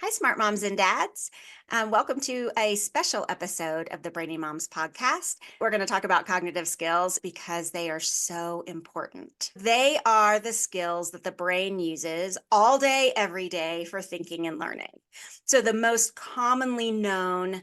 Hi, smart moms and dads. Welcome to a special episode of the Brainy Moms podcast. We're going to talk about cognitive skills because they are so important. They are the skills that the brain uses all day, every day for thinking and learning. So, the most commonly known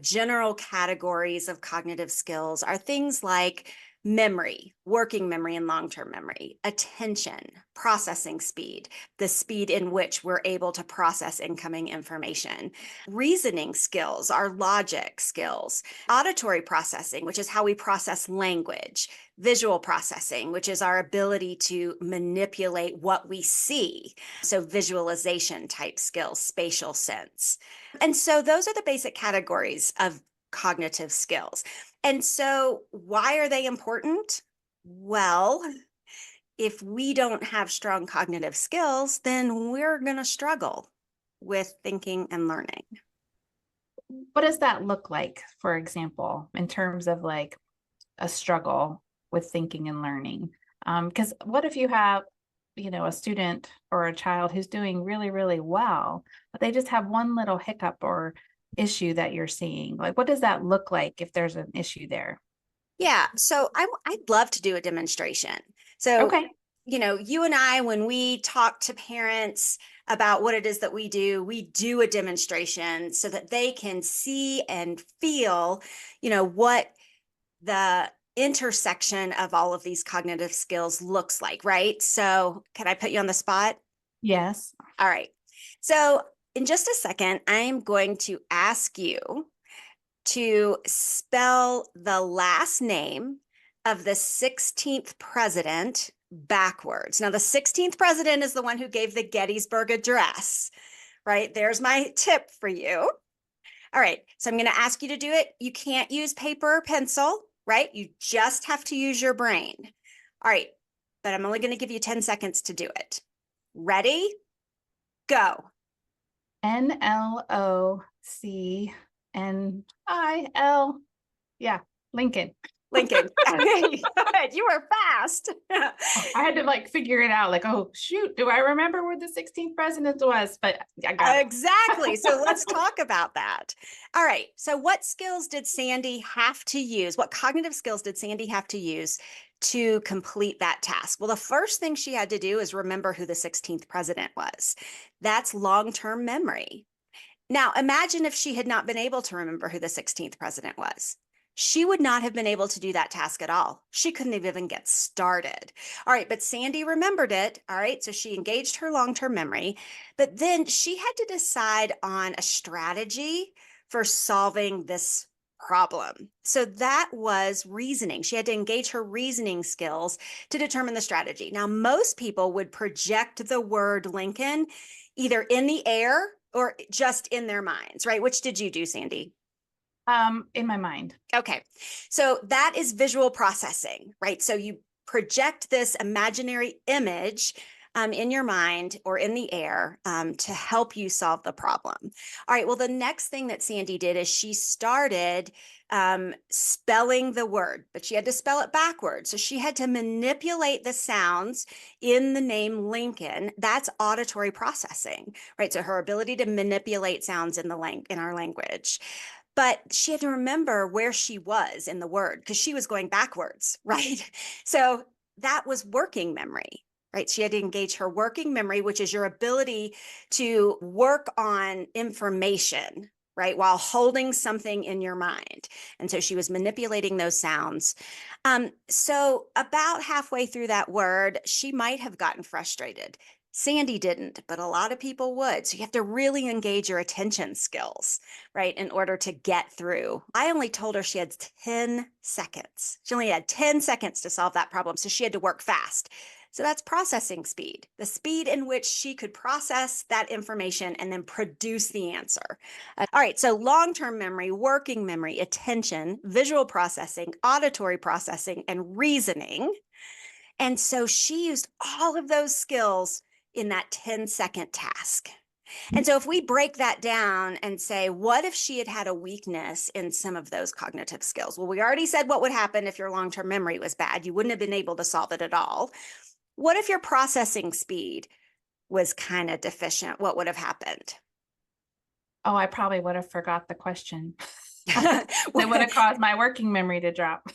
general categories of cognitive skills are things like memory, working memory and long-term memory, attention, processing speed, the speed in which we're able to process incoming information, reasoning skills, our logic skills, auditory processing, which is how we process language, visual processing, which is our ability to manipulate what we see. So visualization type skills, spatial sense. And so those are the basic categories of cognitive skills. And so, why are they important? Well, if we don't have strong cognitive skills, then we're going to struggle with thinking and learning. What does that look like, for example, in terms of like a struggle with thinking and learning? Because what if you have, a student or a child who's doing really, really well, but they just have one little hiccup or issue that you're seeing? Like, what does that look like if there's an issue there? Yeah, so I'd love to do a demonstration. So, Okay. you and I, when we talk to parents about what it is that we do a demonstration so that they can see and feel, what the intersection of all of these cognitive skills looks like, right? So, can I put you on the spot? Yes. All right. So, in just a second, I'm going to ask you to spell the last name of the 16th president backwards. Now, the 16th president is the one who gave the Gettysburg Address, right? There's my tip for you. All right, so I'm going to ask you to do it. You can't use paper or pencil, right? You just have to use your brain. All right, but I'm only going to give you 10 seconds to do it. Ready? Go. Nlocnil. Yeah, Lincoln. Lincoln. Okay, good. You were fast. I had to like figure it out. Like, oh shoot, do I remember where the 16th president was? But I got it. Exactly. So let's talk about that. All right. So what skills did Sandy have to use? What cognitive skills did Sandy have to use to complete that task? Well, the first thing she had to do is remember who the 16th president was. That's long-term memory. Now, imagine if she had not been able to remember who the 16th president was. She would not have been able to do that task at all. She couldn't even get started. All right, but Sandy remembered it. All right, so she engaged her long-term memory, but then she had to decide on a strategy for solving this problem. So that was reasoning. She had to engage her reasoning skills to determine the strategy. Now, most people would project the word Lincoln either in the air or just in their minds, right? Which did you do, Sandy? In my mind. Okay. So that is visual processing, right? So you project this imaginary image in your mind or in the air to help you solve the problem. All right. Well, the next thing that Sandy did is she started spelling the word, but she had to spell it backwards. So she had to manipulate the sounds in the name Lincoln. That's auditory processing, right? So her ability to manipulate sounds in our language. But she had to remember where she was in the word because she was going backwards, right? So that was working memory, right? She had to engage her working memory, which is your ability to work on information, right? While holding something in your mind. And so she was manipulating those sounds. So about halfway through that word, she might have gotten frustrated. Sandy didn't, but a lot of people would. So you have to really engage your attention skills, right, in order to get through. I only told her she had 10 seconds. She only had 10 seconds to solve that problem. So she had to work fast. So that's processing speed, the speed in which she could process that information and then produce the answer. All right, so long-term memory, working memory, attention, visual processing, auditory processing, and reasoning. And so she used all of those skills in that 10-second task. And so if we break that down and say, what if she had had a weakness in some of those cognitive skills? Well, we already said what would happen if your long-term memory was bad. You wouldn't have been able to solve it at all. What if your processing speed was kind of deficient? What would have happened? Oh, I probably would have forgot the question. That would Well, have caused my working memory to drop.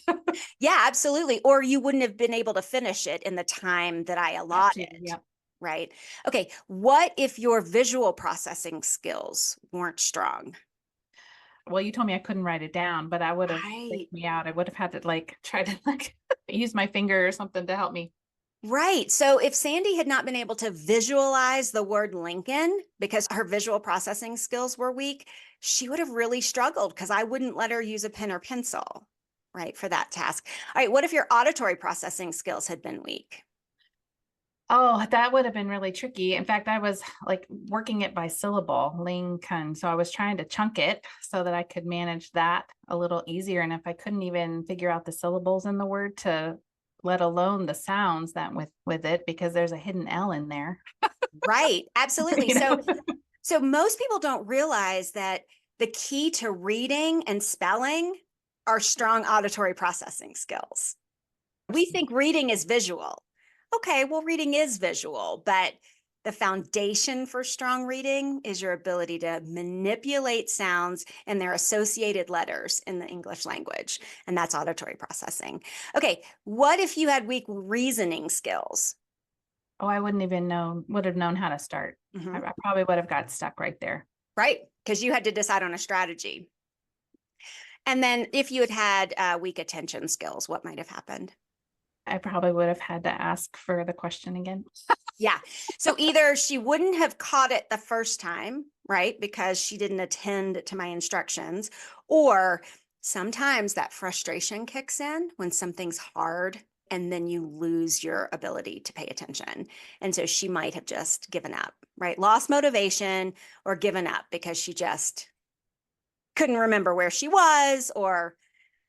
yeah, absolutely. Or you wouldn't have been able to finish it in the time that I That too, allotted, yep. right? Okay, what if your visual processing skills weren't strong? Well, you told me I couldn't write it down, but I would have Right. freaked me out. I would have had to like try to like use my finger or something to help me. Right. So if Sandy had not been able to visualize the word Lincoln because her visual processing skills were weak, she would have really struggled because I wouldn't let her use a pen or pencil, right, for that task. All right. What if your auditory processing skills had been weak? Oh, that would have been really tricky. In fact, I was like working it by syllable, Lincoln. So I was trying to chunk it so that I could manage that a little easier. And if I couldn't even figure out the syllables in the word to let alone the sounds that with it, because there's a hidden L in there. Right. Absolutely. You So know? so most people don't realize that the key to reading and spelling are strong auditory processing skills. We think reading is visual. Okay, well, reading is visual, but the foundation for strong reading is your ability to manipulate sounds and their associated letters in the English language, and that's auditory processing. Okay, what if you had weak reasoning skills? Oh, I wouldn't even would have known how to start. Mhm. I probably would have got stuck right there. Right, because you had to decide on a strategy. And then if you had had weak attention skills, what might have happened? I probably would have had to ask for the question again. Yeah. So either she wouldn't have caught it the first time, right? Because she didn't attend to my instructions, or sometimes that frustration kicks in when something's hard and then you lose your ability to pay attention. And so she might have just given up, right? Lost motivation or given up because she just couldn't remember where she was, or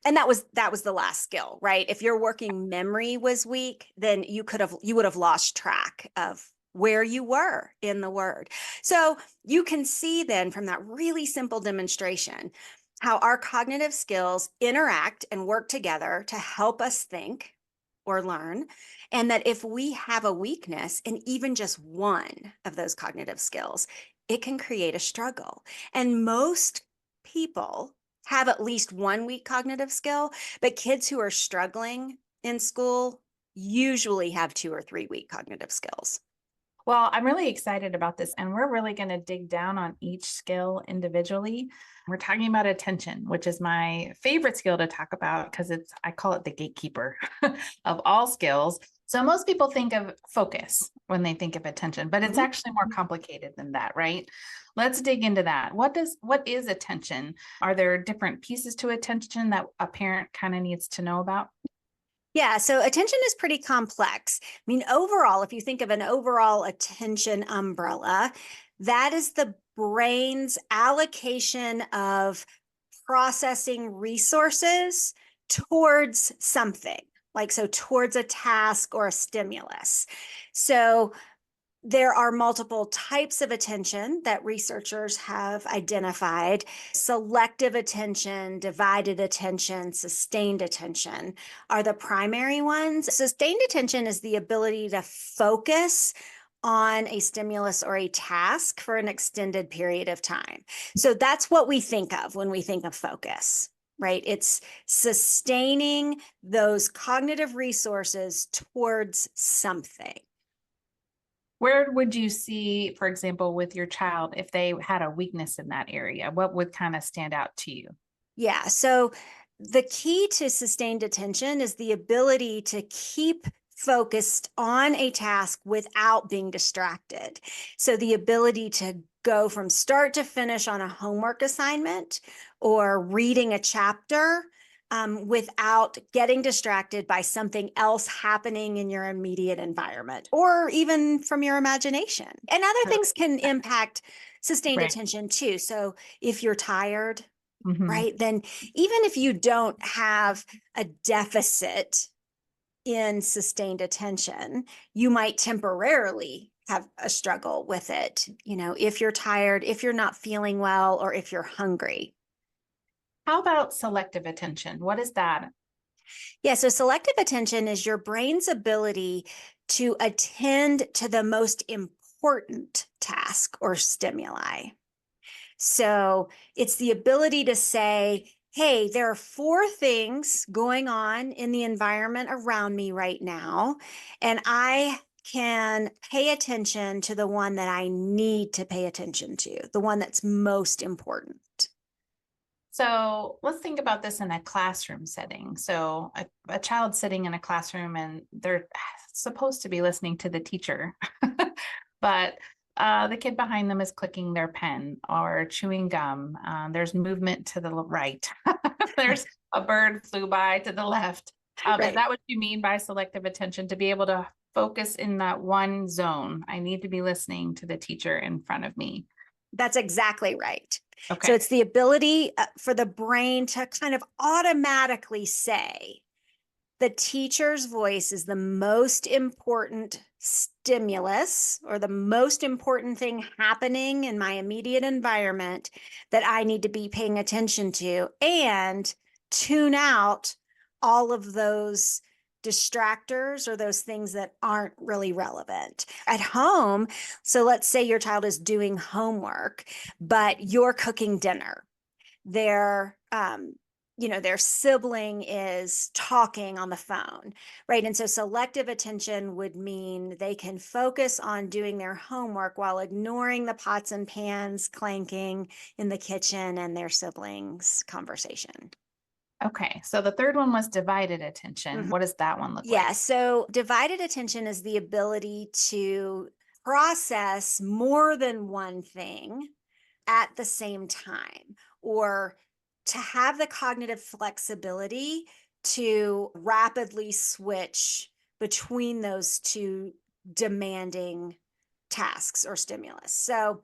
and that was the last skill, right? If your working memory was weak, then you would have lost track of where you were in the word. So you can see then from that really simple demonstration how our cognitive skills interact and work together to help us think or learn. And that if we have a weakness in even just one of those cognitive skills, it can create a struggle. And most people have at least one weak cognitive skill, but kids who are struggling in school usually have two or three weak cognitive skills. Well, I'm really excited about this, and we're really going to dig down on each skill individually. We're talking about attention, which is my favorite skill to talk about because I call it the gatekeeper of all skills. So most people think of focus when they think of attention, but it's Mhm. actually more complicated than that, right? Let's dig into that. What is attention? Are there different pieces to attention that a parent kind of needs to know about? Yeah, so attention is pretty complex. I mean, overall, if you think of an overall attention umbrella, that is the brain's allocation of processing resources towards something, like so towards a task or a stimulus. So there are multiple types of attention that researchers have identified. Selective attention, divided attention, sustained attention are the primary ones. Sustained attention is the ability to focus on a stimulus or a task for an extended period of time. So that's what we think of when we think of focus, right? It's sustaining those cognitive resources towards something. Where would you see, for example, with your child, if they had a weakness in that area, what would kind of stand out to you? Yeah. So the key to sustained attention is the ability to keep focused on a task without being distracted. So the ability to go from start to finish on a homework assignment or reading a chapter without getting distracted by something else happening in your immediate environment or even from your imagination. And other things can impact sustained Right. attention too. So if you're tired, Mhm. right? Then even if you don't have a deficit in sustained attention, you might temporarily have a struggle with it. You know, if you're tired, if you're not feeling well, or if you're hungry. How about selective attention? What is that? Yeah, so selective attention is your brain's ability to attend to the most important task or stimuli. So it's the ability to say, hey, there are four things going on in the environment around me right now, and I can pay attention to the one that I need to pay attention to, the one that's most important. So let's think about this in a classroom setting. So a child sitting in a classroom and they're supposed to be listening to the teacher, but the kid behind them is clicking their pen or chewing gum. There's movement to the right. There's a bird flew by to the left. Is Right. that what you mean by selective attention? To be able to focus in that one zone, I need to be listening to the teacher in front of me. That's exactly right. So Okay. it's the ability for the brain to kind of automatically say, the teacher's voice is the most important stimulus or the most important thing happening in my immediate environment that I need to be paying attention to, and tune out all of those distractors or those things that aren't really relevant at home. So let's say your child is doing homework, but you're cooking dinner. They're their sibling is talking on the phone, right? And so selective attention would mean they can focus on doing their homework while ignoring the pots and pans clanking in the kitchen and their siblings' conversation. Okay. So the third one was divided attention. Mhm. What does that one look Yeah, like? so divided attention is the ability to process more than one thing at the same time, or to have the cognitive flexibility to rapidly switch between those two demanding tasks or stimulus. So,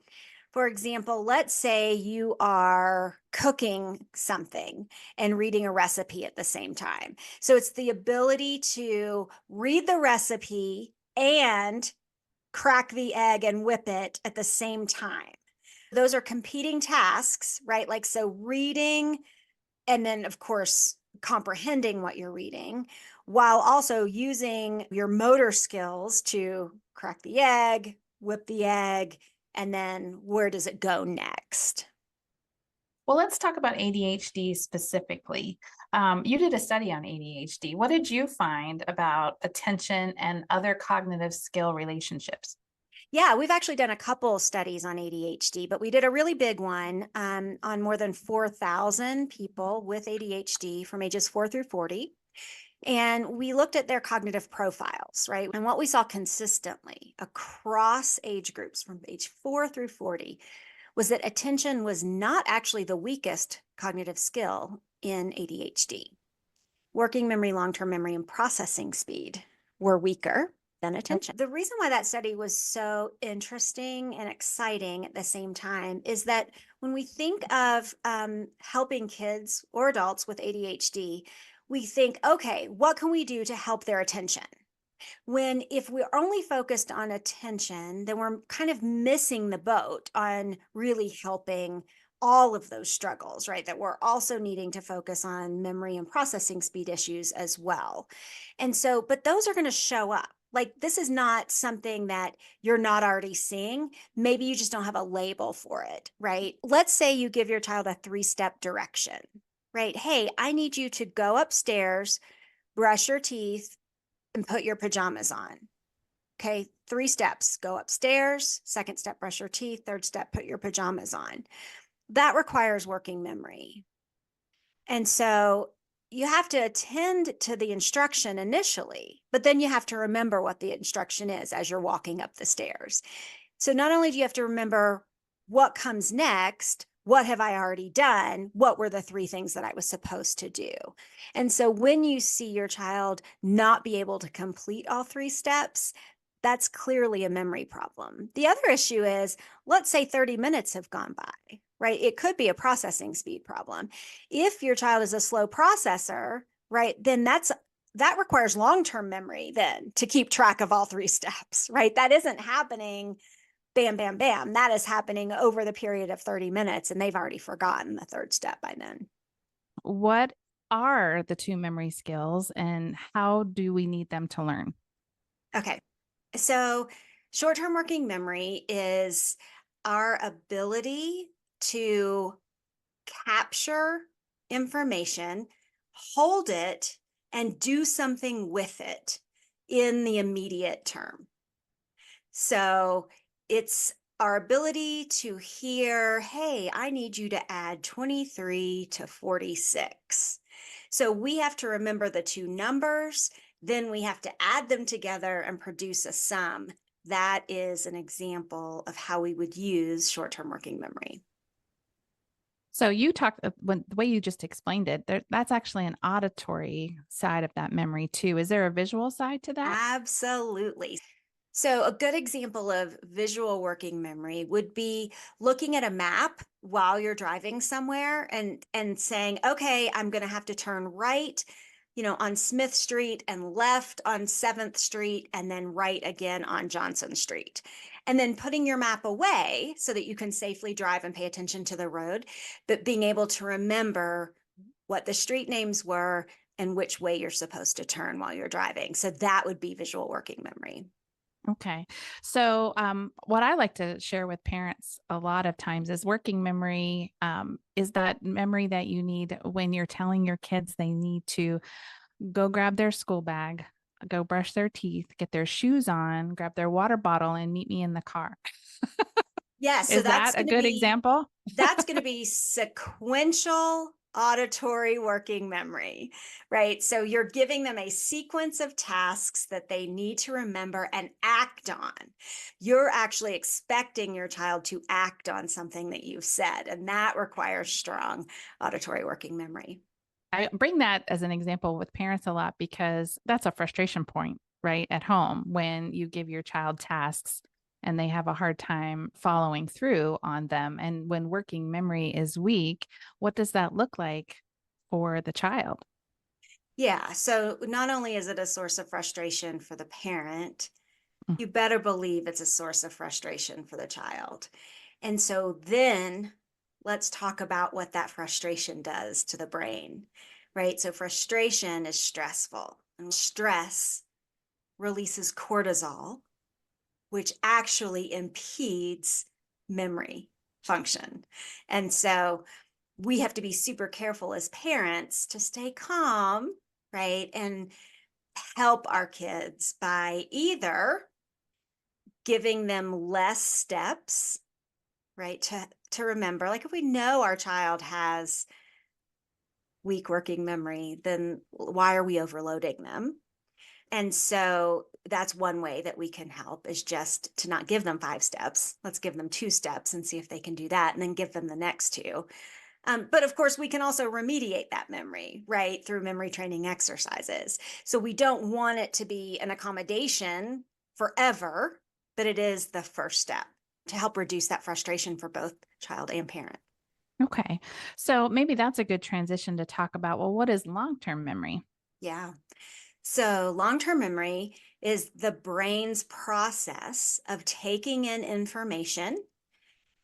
for example, let's say you are cooking something and reading a recipe at the same time. So, it's the ability to read the recipe and crack the egg and whip it at the same time. Those are competing tasks, right? Like, so reading and then, of course, comprehending what you're reading while also using your motor skills to crack the egg, whip the egg, and then where does it go next? Well, let's talk about ADHD specifically. You did a study on ADHD. What did you find about attention and other cognitive skill relationships? Yeah, we've actually done a couple studies on ADHD, but we did a really big one on more than 4,000 people with ADHD from ages 4 through 40. And we looked at their cognitive profiles, right? And what we saw consistently across age groups from age 4 through 40 was that attention was not actually the weakest cognitive skill in ADHD. Working memory, long term memory, and processing speed were weaker than attention. The reason why that study was so interesting and exciting at the same time is that when we think of helping kids or adults with ADHD, we think, okay, what can we do to help their attention? When if we're only focused on attention, then we're kind of missing the boat on really helping all of those struggles, right? That we're also needing to focus on memory and processing speed issues as well. And so, but those are going to show up. Like, this is not something that you're not already seeing. Maybe you just don't have a label for it, right? Let's say you give your child a 3-step direction, right? Hey, I need you to go upstairs, brush your teeth, and put your pajamas on. Okay, 3 steps: go upstairs, second step, brush your teeth, third step, put your pajamas on. That requires working memory. And so you have to attend to the instruction initially, but then you have to remember what the instruction is as you're walking up the stairs. So not only do you have to remember what comes next, what have I already done? What were the 3 things that I was supposed to do? And so when you see your child not be able to complete all 3 steps, that's clearly a memory problem. The other issue is, let's say 30 minutes have gone by, right? It could be a processing speed problem. If your child is a slow processor, right, then that requires long-term memory then to keep track of all 3 steps, right? That isn't happening bam, bam, bam. That is happening over the period of 30 minutes, and they've already forgotten the 3rd step by then. What are the two memory skills and how do we need them to learn? Okay. So short-term working memory is our ability to capture information, hold it, and do something with it in the immediate term. So it's our ability to hear, hey, I need you to add 23 to 46. So we have to remember the two numbers, then we have to add them together and produce a sum. That is an example of how we would use short-term working memory. So you talked when the way you just explained it, that's actually an auditory side of that memory too. Is there a visual side to that? Absolutely. So a good example of visual working memory would be looking at a map while you're driving somewhere and saying, okay, I'm going to have to turn right, on Smith Street and left on 7th Street and then right again on Johnson Street. And then putting your map away so that you can safely drive and pay attention to the road, but being able to remember what the street names were and which way you're supposed to turn while you're driving. So that would be visual working memory. Okay. So, what I like to share with parents a lot of times is working memory is that memory that you need when you're telling your kids they need to go grab their school bag, go brush their teeth, get their shoes on, grab their water bottle, and meet me in the car. Yes. So Is that a good example? That's going to be sequential auditory working memory, right? So you're giving them a sequence of tasks that they need to remember and act on. You're actually expecting your child to act on something that you've said, and that requires strong auditory working memory. I bring that as an example with parents a lot because that's a frustration point, right? At home when you give your child tasks and they have a hard time following through on them. And when working memory is weak, what does that look like for the child? Yeah. So not only is it a source of frustration for the parent, Mm. you better believe it's a source of frustration for the child. And so then let's talk about what that frustration does to the brain, right? So frustration is stressful, and stress releases cortisol, which actually impedes memory function. And so we have to be super careful as parents to stay calm, right? And help our kids by either giving them less steps, right? To remember, like if we know our child has weak working memory, then why are we overloading them? And so that's one way that we can help is just to not give them 5 steps. Let's give them 2 steps and see if they can do that, and then give them the next 2. But of course, we can also remediate that memory, right, through memory training exercises. So we don't want it to be an accommodation forever, but it is the first step to help reduce that frustration for both child and parent. Okay. So maybe that's a good transition to talk about, well, what is long-term memory? Yeah. So long-term memory is the brain's process of taking in information,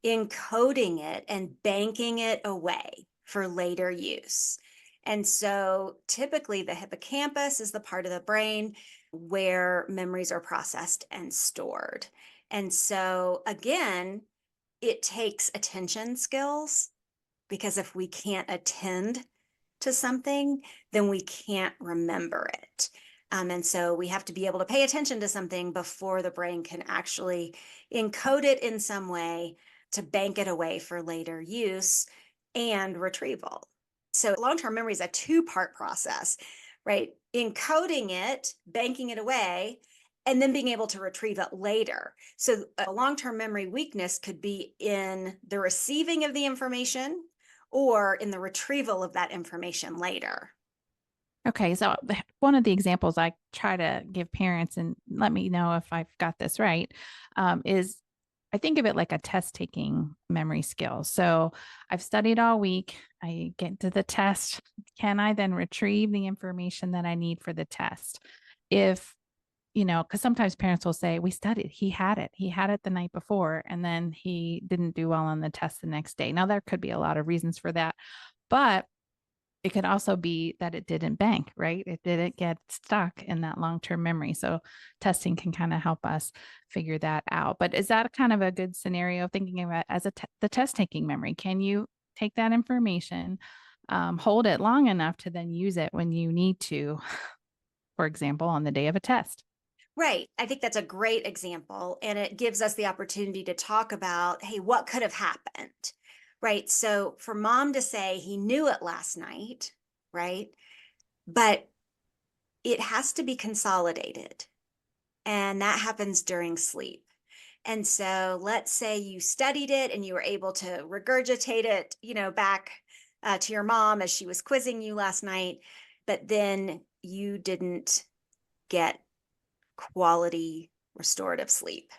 encoding it, and banking it away for later use. And so typically the hippocampus is the part of the brain where memories are processed and stored. And so again, it takes attention skills, because if we can't attend to something, then we can't remember it. And so we have to be able to pay attention to something before the brain can actually encode it in some way to bank it away for later use and retrieval. So long-term memory is a 2-part process, right? Encoding it, banking it away, and then being able to retrieve it later. So a long-term memory weakness could be in the receiving of the information or in the retrieval of that information later. Okay, so one of the examples I try to give parents, and let me know if I've got this right, is I think of it like a test taking memory skill. So I've studied all week. I get to the test. Can I then retrieve the information that I need for the test? If, because sometimes parents will say, we studied, he had it the night before, and then he didn't do well on the test the next day. Now, there could be a lot of reasons for that. But It could also be that it didn't bank, right? It didn't get stuck in that long-term memory. So testing can kind of help us figure that out. But is that kind of a good scenario thinking about as the test taking memory? Can you take that information, hold it long enough to then use it when you need to, for example, on the day of a test? Right. I think that's a great example. And it gives us the opportunity to talk about, hey, what could have happened? Right. So for mom to say he knew it last night, right? But it has to be consolidated. And that happens during sleep. And so let's say you studied it and you were able to regurgitate it, back to your mom as she was quizzing you last night, but then you didn't get quality restorative sleep,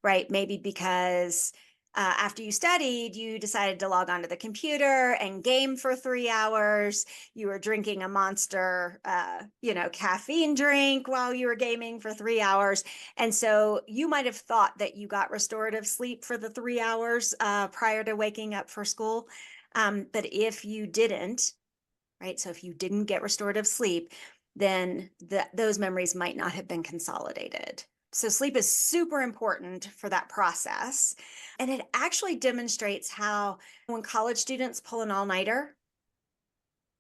right? Maybe because after you studied, you decided to log onto the computer and game for 3 hours. You were drinking a monster, caffeine drink while you were gaming for 3 hours. And so you might have thought that you got restorative sleep for the 3 hours prior to waking up for school. But if you didn't, right? So if you didn't get restorative sleep, then those memories might not have been consolidated. So sleep is super important for that process. And it actually demonstrates how when college students pull an all-nighter,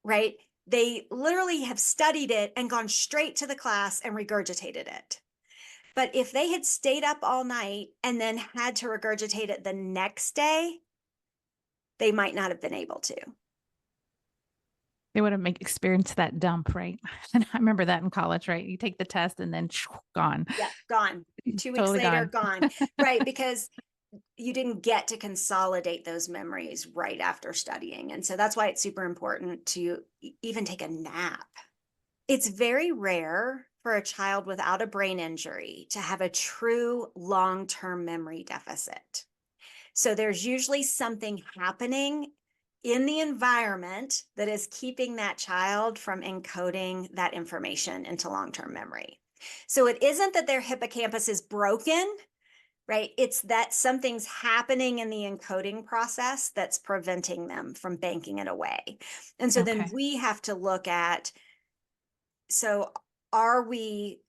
right, they literally have studied it and gone straight to the class and regurgitated it. But if they had stayed up all night and then had to regurgitate it the next day, they might not have been able to. They would have experienced that dump, right? And I remember that in college, right? You take the test and then gone. Yeah, gone. 2 weeks Totally later, gone. gone. Right, because you didn't get to consolidate those memories right after studying. And so that's why it's super important to even take a nap. It's very rare for a child without a brain injury to have a true long-term memory deficit. So there's usually something happening in the environment that is keeping that child from encoding that information into long-term memory. So it isn't that their hippocampus is broken, right? It's that something's happening in the encoding process that's preventing them from banking it away. And so then Okay. we have to look at, so are we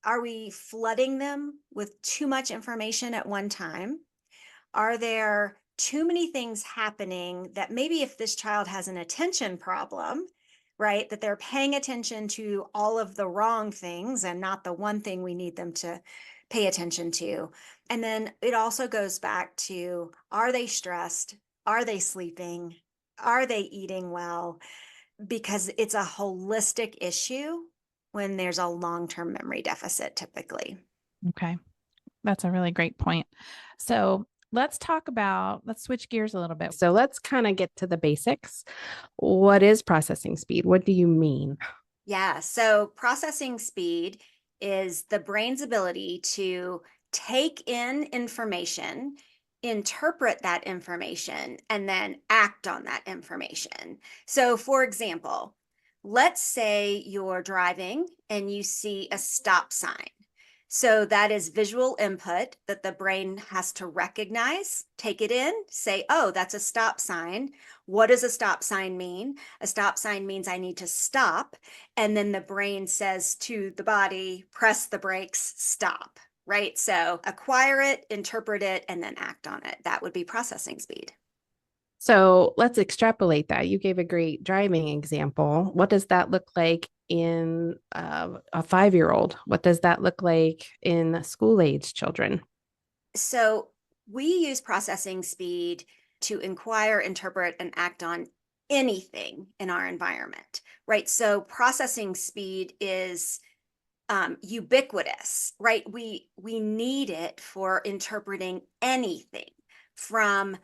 flooding them with too much information at one time? Are there too many things happening that maybe if this child has an attention problem, right, that they're paying attention to all of the wrong things and not the one thing we need them to pay attention to? And then it also goes back to, are they stressed? Are they sleeping? Are they eating well? Because it's a holistic issue when there's a long-term memory deficit typically. Okay. That's a really great point. So let's switch gears a little bit. So let's kind of get to the basics. What is processing speed? What do you mean? Yeah, so processing speed is the brain's ability to take in information, interpret that information, and then act on that information. So, for example, let's say you're driving and you see a stop sign. So that is visual input that the brain has to recognize, take it in, say, oh, that's a stop sign. What does a stop sign mean? A stop sign means I need to stop. And then the brain says to the body, press the brakes, stop, right? So acquire it, interpret it, and then act on it. That would be processing speed. So let's extrapolate that. You gave a great driving example. What does that look like in a 5-year-old? What does that look like in school-age children? So we use processing speed to inquire, interpret, and act on anything in our environment, right? So processing speed is ubiquitous, right? We need it for interpreting anything, from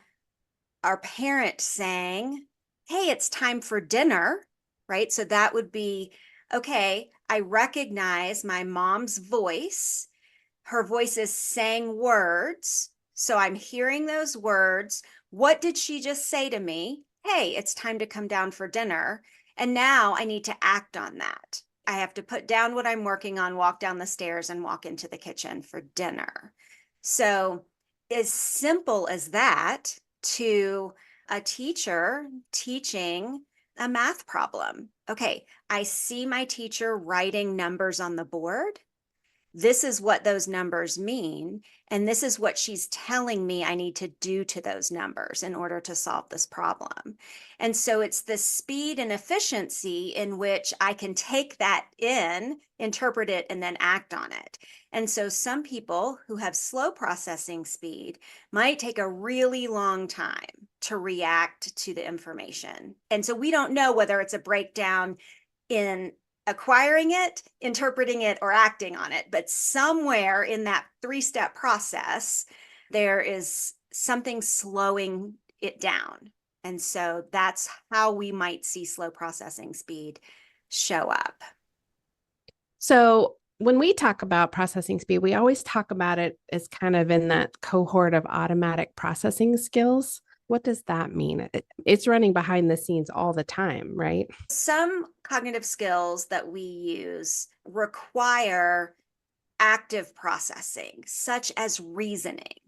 our parent saying, hey, it's time for dinner, right? So that would be, okay, I recognize my mom's voice. Her voice is saying words. So I'm hearing those words. What did she just say to me? Hey, it's time to come down for dinner. And now I need to act on that. I have to put down what I'm working on, walk down the stairs, and walk into the kitchen for dinner. So, as simple as that, to a teacher teaching a math problem. Okay, I see my teacher writing numbers on the board. This is what those numbers mean. And this is what she's telling me I need to do to those numbers in order to solve this problem. And so it's the speed and efficiency in which I can take that in, interpret it, and then act on it. And so some people who have slow processing speed might take a really long time to react to the information. And so we don't know whether it's a breakdown in acquiring it, interpreting it, or acting on it. But somewhere in that 3-step process, there is something slowing it down. And so that's how we might see slow processing speed show up. So when we talk about processing speed, we always talk about it as kind of in that cohort of automatic processing skills. What does that mean? It's running behind the scenes all the time, right? Some cognitive skills that we use require active processing, such as reasoning.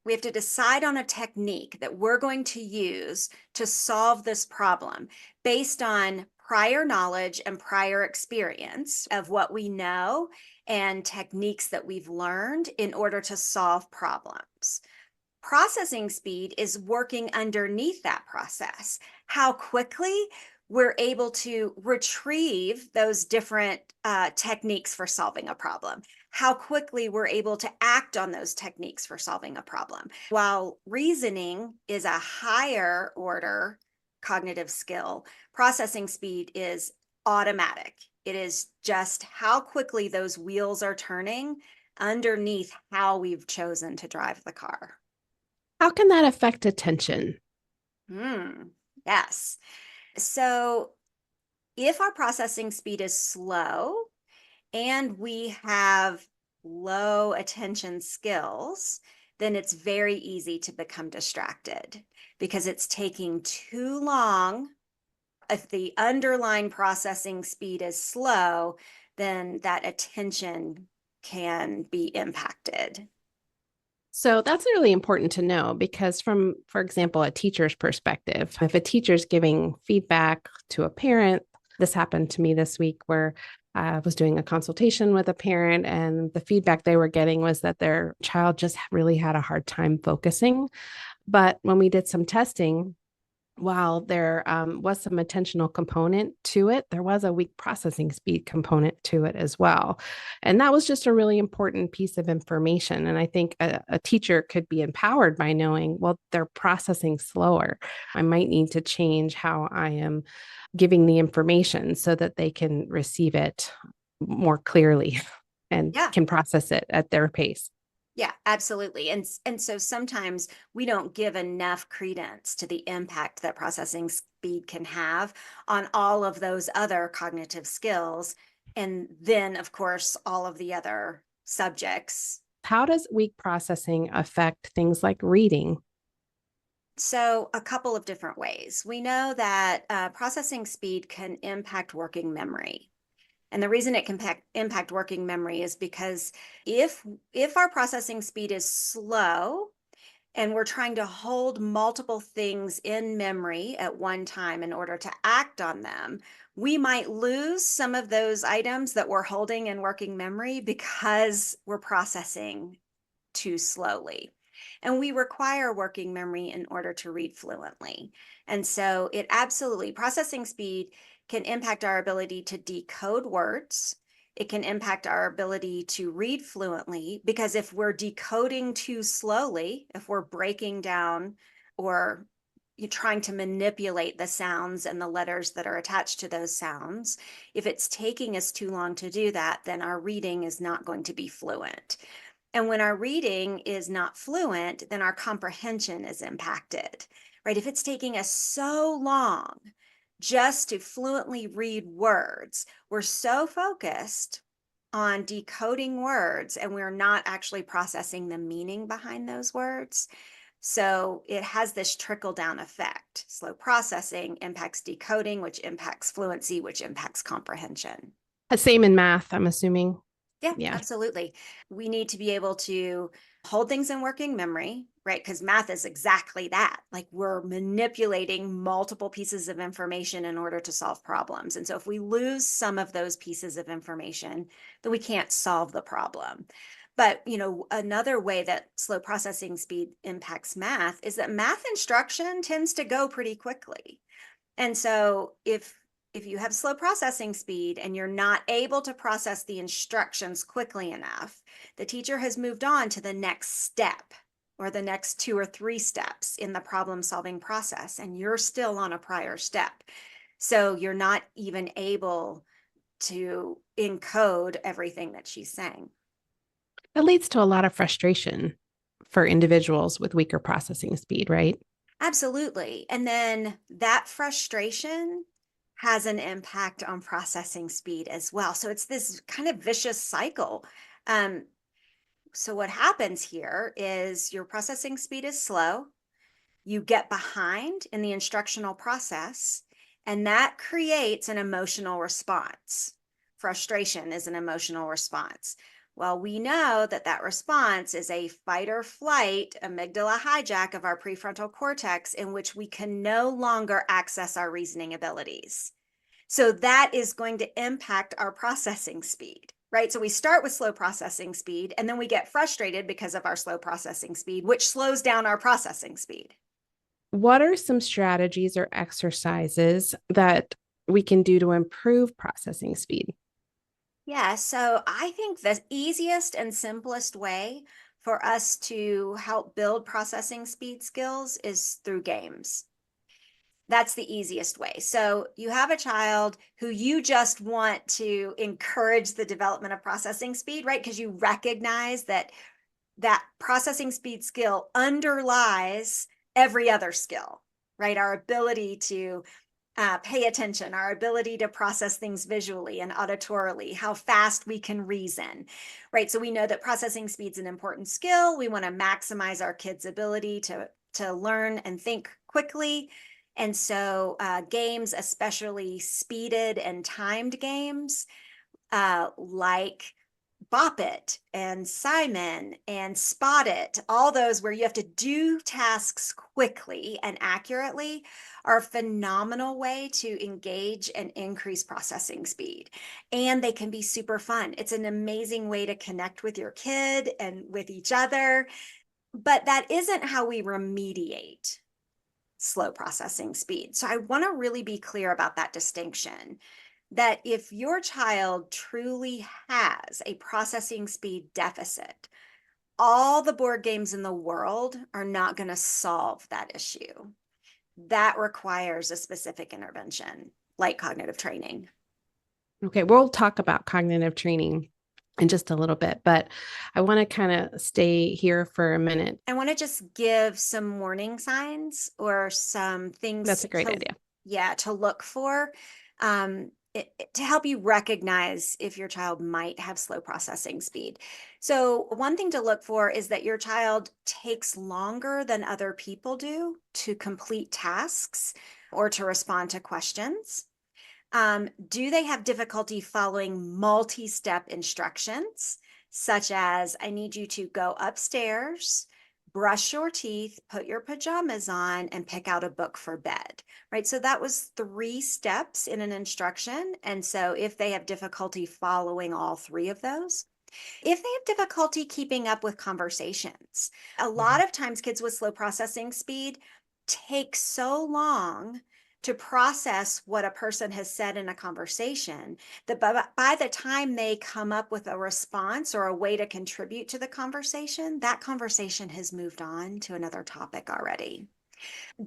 We have to decide on a technique that we're going to use to solve this problem based on prior knowledge and prior experience of what we know and techniques that we've learned in order to solve problems. Processing speed is working underneath that process. How quickly we're able to retrieve those different techniques for solving a problem, how quickly we're able to act on those techniques for solving a problem. While reasoning is a higher order cognitive skill, processing speed is automatic. It is just how quickly those wheels are turning underneath how we've chosen to drive the car. How can that affect attention? Yes. So if our processing speed is slow and we have low attention skills, then it's very easy to become distracted because it's taking too long. If the underlying processing speed is slow, then that attention can be impacted. So that's really important to know because from, for example, a teacher's perspective, if a teacher's giving feedback to a parent, this happened to me this week where I was doing a consultation with a parent and the feedback they were getting was that their child just really had a hard time focusing. But when we did some testing, while there was some attentional component to it, there was a weak processing speed component to it as well. And that was just a really important piece of information. And I think a teacher could be empowered by knowing, well, they're processing slower. I might need to change how I am giving the information so that they can receive it more clearly and can process it at their pace. Yeah, absolutely. And so sometimes we don't give enough credence to the impact that processing speed can have on all of those other cognitive skills. And then, of course, all of the other subjects. How does weak processing affect things like reading? So a couple of different ways. We know that processing speed can impact working memory. And the reason it can impact working memory is because if our processing speed is slow and we're trying to hold multiple things in memory at one time in order to act on them, we might lose some of those items that we're holding in working memory because we're processing too slowly. And we require working memory in order to read fluently. And so it absolutely, processing speed can impact our ability to decode words. It can impact our ability to read fluently because if we're decoding too slowly, if we're breaking down or you're trying to manipulate the sounds and the letters that are attached to those sounds, if it's taking us too long to do that, then our reading is not going to be fluent. And when our reading is not fluent, then our comprehension is impacted, right? If it's taking us so long just to fluently read words, we're so focused on decoding words and we're not actually processing the meaning behind those words. So it has this trickle down effect. Slow processing impacts decoding, which impacts fluency, which impacts comprehension. Same in math, I'm assuming. Yeah, absolutely. We need to be able to hold things in working memory, right? Because math is exactly that. Like we're manipulating multiple pieces of information in order to solve problems. And so if we lose some of those pieces of information, then we can't solve the problem. But, another way that slow processing speed impacts math is that math instruction tends to go pretty quickly. And so if you have slow processing speed and you're not able to process the instructions quickly enough, the teacher has moved on to the next step or the next 2 or 3 steps in the problem solving process, and you're still on a prior step. So you're not even able to encode everything that she's saying. That leads to a lot of frustration for individuals with weaker processing speed, right? Absolutely. And then that frustration has an impact on processing speed as well. So it's this kind of vicious cycle. So what happens here is your processing speed is slow. You get behind in the instructional process, and that creates an emotional response. Frustration is an emotional response. Well, we know that that response is a fight or flight amygdala hijack of our prefrontal cortex in which we can no longer access our reasoning abilities. So that is going to impact our processing speed, right? So we start with slow processing speed, and then we get frustrated because of our slow processing speed, which slows down our processing speed. What are some strategies or exercises that we can do to improve processing speed? Yeah, so I think the easiest and simplest way for us to help build processing speed skills is through games. That's the easiest way. So you have a child who you just want to encourage the development of processing speed, right? Because you recognize that processing speed skill underlies every other skill, right? Our ability to pay attention, our ability to process things visually and auditorily, how fast we can reason, right? So we know that processing speed is an important skill. We want to maximize our kids' ability to learn and think quickly. And so games, especially speeded and timed games, like Bop It and Simon and Spot It, all those where you have to do tasks quickly and accurately, are a phenomenal way to engage and increase processing speed. And they can be super fun. It's an amazing way to connect with your kid and with each other. But that isn't how we remediate slow processing speed. So I want to really be clear about that distinction, that if your child truly has a processing speed deficit, all the board games in the world are not going to solve that issue. That requires a specific intervention, like cognitive training. Okay, we'll talk about cognitive training in just a little bit, but I want to kind of stay here for a minute. I want to just give some warning signs or some things. That's a great idea. Yeah, to look for. To help you recognize if your child might have slow processing speed. So one thing to look for is that your child takes longer than other people do to complete tasks or to respond to questions. Do they have difficulty following multi-step instructions, such as I need you to go upstairs, brush your teeth, put your pajamas on, and pick out a book for bed, right? So that was 3 steps in an instruction. And so if they have difficulty following all 3 of those, if they have difficulty keeping up with conversations, a lot of times kids with slow processing speed take so long to process what a person has said in a conversation that by the time they come up with a response or a way to contribute to the conversation, that conversation has moved on to another topic already.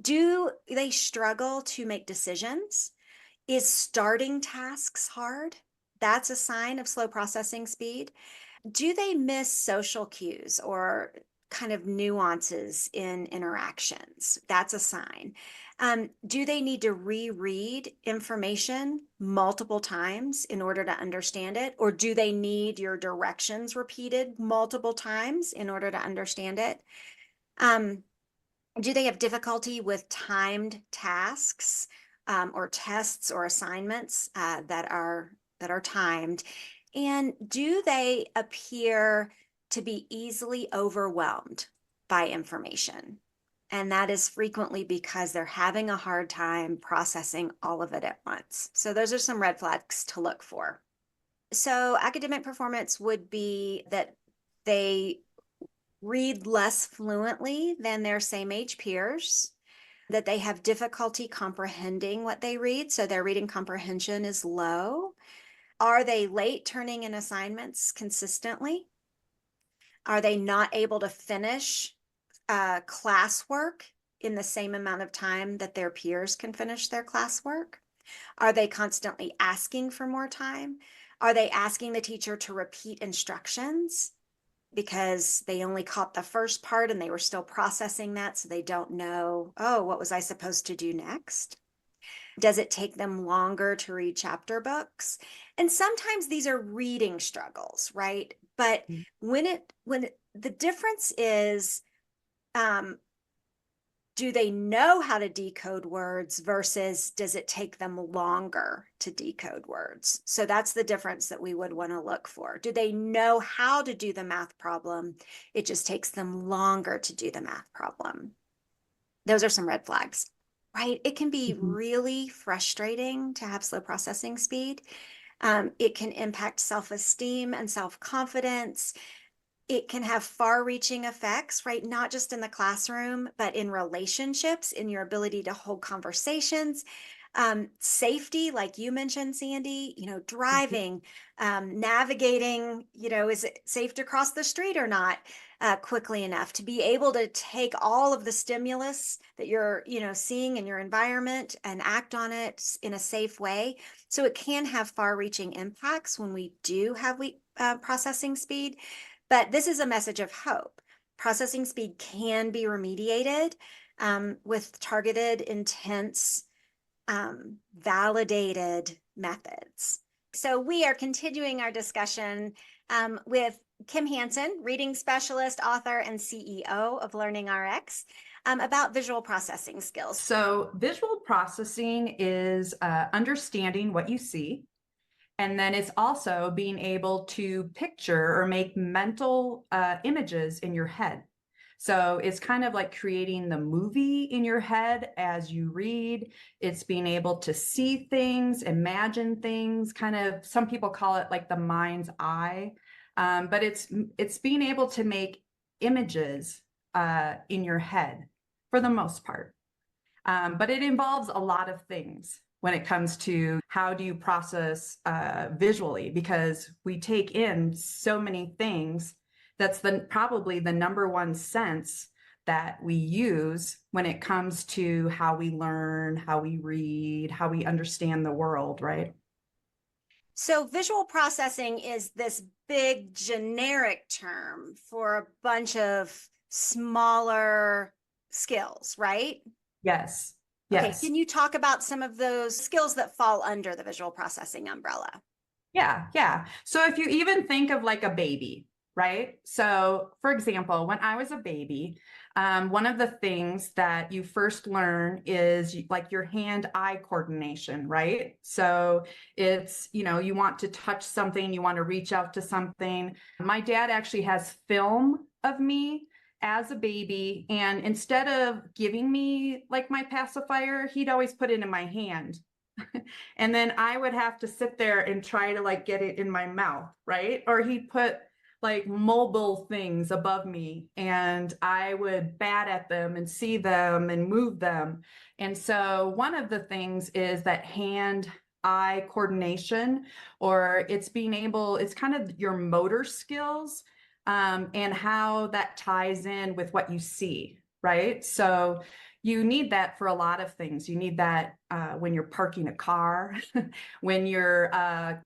Do they struggle to make decisions? Is starting tasks hard? That's a sign of slow processing speed. Do they miss social cues or kind of nuances in interactions? That's a sign. Do they need to reread information multiple times in order to understand it? Or do they need your directions repeated multiple times in order to understand it? Do they have difficulty with timed tasks or tests or assignments that are timed? And do they appear to be easily overwhelmed by information. And that is frequently because they're having a hard time processing all of it at once. So those are some red flags to look for. So academic performance would be that they read less fluently than their same age peers, that they have difficulty comprehending what they read. So their reading comprehension is low. Are they late turning in assignments consistently? Are they not able to finish classwork in the same amount of time that their peers can finish their classwork? Are they constantly asking for more time? Are they asking the teacher to repeat instructions because they only caught the first part and they were still processing that, so they don't know, oh, what was I supposed to do next? Does it take them longer to read chapter books? And sometimes these are reading struggles, right? But the difference is, do they know how to decode words versus does it take them longer to decode words? So that's the difference that we would want to look for. Do they know how to do the math problem? It just takes them longer to do the math problem. Those are some red flags, right? It can be really frustrating to have slow processing speed. It can impact self-esteem and self-confidence. It can have far-reaching effects, right? Not just in the classroom, but in relationships, in your ability to hold conversations. Safety, like you mentioned, Sandy, driving, navigating, is it safe to cross the street or not quickly enough to be able to take all of the stimulus that you're, seeing in your environment and act on it in a safe way. So it can have far-reaching impacts when we do have weak processing speed. But this is a message of hope. Processing speed can be remediated with targeted, intense, validated methods. So we are continuing our discussion with Kim Hanson, reading specialist, author, and CEO of Learning RX, about visual processing skills. So visual processing is understanding what you see. And then it's also being able to picture or make mental images in your head. So it's kind of like creating the movie in your head as you read. It's being able to see things, imagine things, kind of, some people call it like the mind's eye. But it's being able to make images in your head for the most part. But it involves a lot of things when it comes to how do you process visually, because we take in so many things. That's probably the number one sense that we use when it comes to how we learn, how we read, how we understand the world, right? So visual processing is this big generic term for a bunch of smaller skills, right? Yes. Okay, Yes. can you talk about some of those skills that fall under the visual processing umbrella? Yeah. So if you even think of like a baby, right? So for example, when I was a baby, one of the things that you first learn is like your hand-eye coordination, right? So it's, you want to touch something, you want to reach out to something. My dad actually has film of me as a baby, and instead of giving me like my pacifier, he'd always put it in my hand. And then I would have to sit there and try to like get it in my mouth, right? Or he'd put like mobile things above me and I would bat at them and see them and move them. And so one of the things is that hand-eye coordination, or it's kind of your motor skills, and how that ties in with what you see, right? So you need that for a lot of things. You need that when you're parking a car, when you're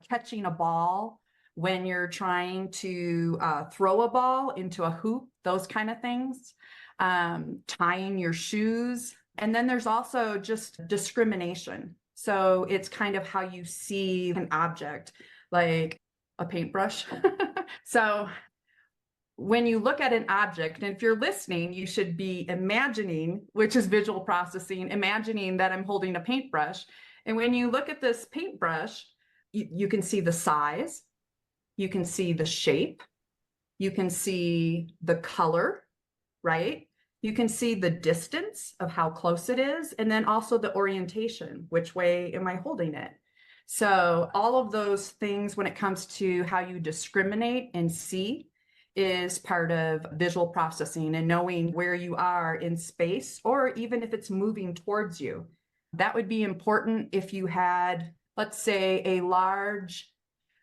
catching a ball, when you're trying to throw a ball into a hoop, those kind of things, tying your shoes. And then there's also just discrimination. So it's kind of how you see an object, like a paintbrush. So when you look at an object, and if you're listening, you should be imagining, which is visual processing, imagining that I'm holding a paintbrush. And when you look at this paintbrush, you can see the size, you can see the shape, You can see the color, right? You can see the distance of how close it is, and then also the orientation. Which way am I holding it? So all of those things when it comes to how you discriminate and see is part of visual processing and knowing where you are in space, or even if it's moving towards you. That would be important if you had, let's say, a large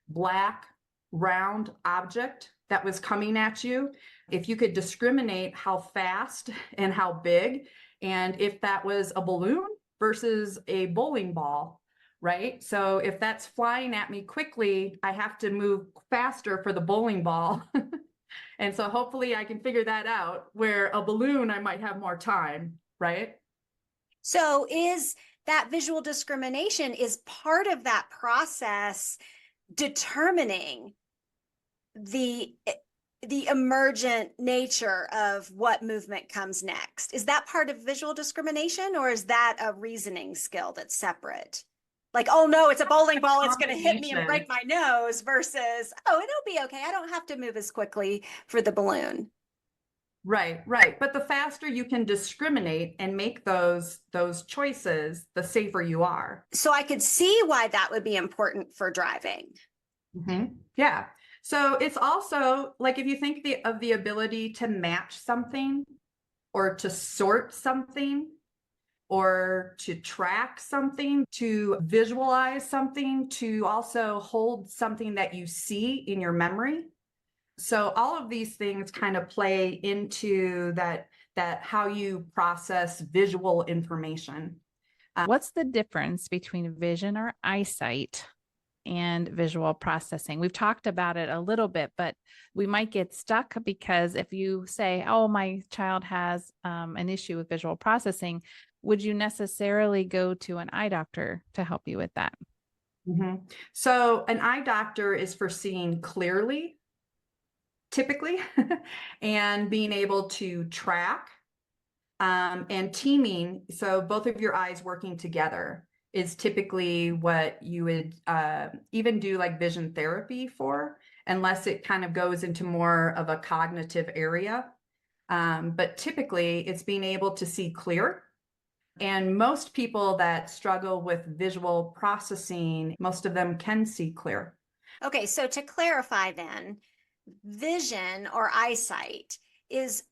black round object that was coming at you. If you could discriminate how fast and how big, and if that was a balloon versus a bowling ball, right? So if that's flying at me quickly, I have to move faster for the bowling ball. And so hopefully I can figure that out, where a balloon, I might have more time, right? So is that visual discrimination is part of that process determining the emergent nature of what movement comes next? Is that part of visual discrimination, or is that a reasoning skill that's separate? Like, oh no, it's a bowling ball, it's going to hit me and break my nose, versus, oh, it'll be okay, I don't have to move as quickly for the balloon. Right. But the faster you can discriminate and make those choices, the safer you are. So I could see why that would be important for driving. Yeah. So it's also like, if you think of the ability to match something, or to sort something, or to track something, to visualize something, to also hold something that you see in your memory. So all of these things kind of play into that how you process visual information. What's the difference between vision or eyesight and visual processing? We've talked about it a little bit, but we might get stuck, because if you say, oh, my child has an issue with visual processing, would you necessarily go to an eye doctor to help you with that? So an eye doctor is for seeing clearly, typically, and being able to track, and teaming. So both of your eyes working together is typically what you would even do like vision therapy for, unless it kind of goes into more of a cognitive area. But typically it's being able to see clear. And most people that struggle with visual processing, most of them can see clear. Okay, so to clarify then, vision or eyesight is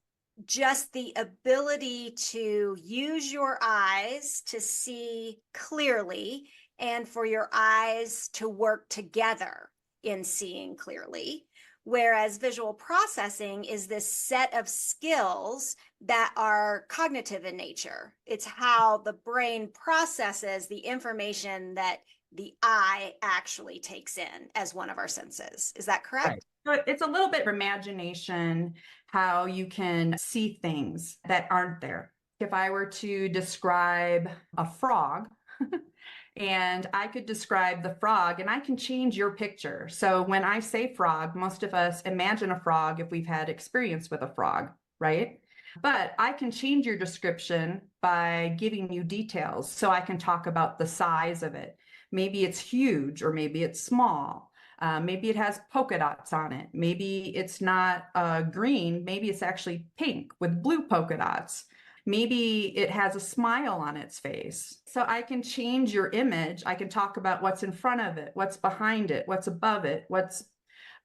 just the ability to use your eyes to see clearly, and for your eyes to work together in seeing clearly. Whereas visual processing is this set of skills that are cognitive in nature. It's how the brain processes the information that the eye actually takes in as one of our senses. Is that correct? Right. So it's a little bit of imagination, how you can see things that aren't there. If I were to describe a frog, and I could describe the frog, and I can change your picture. So when I say frog, most of us imagine a frog if we've had experience with a frog, right? But I can change your description by giving you details. So I can talk about the size of it. Maybe it's huge, or maybe it's small. Maybe it has polka dots on it. Maybe it's not green. Maybe it's actually pink with blue polka dots. Maybe it has a smile on its face. So I can change your image. I can talk about what's in front of it, what's behind it, what's above it, what's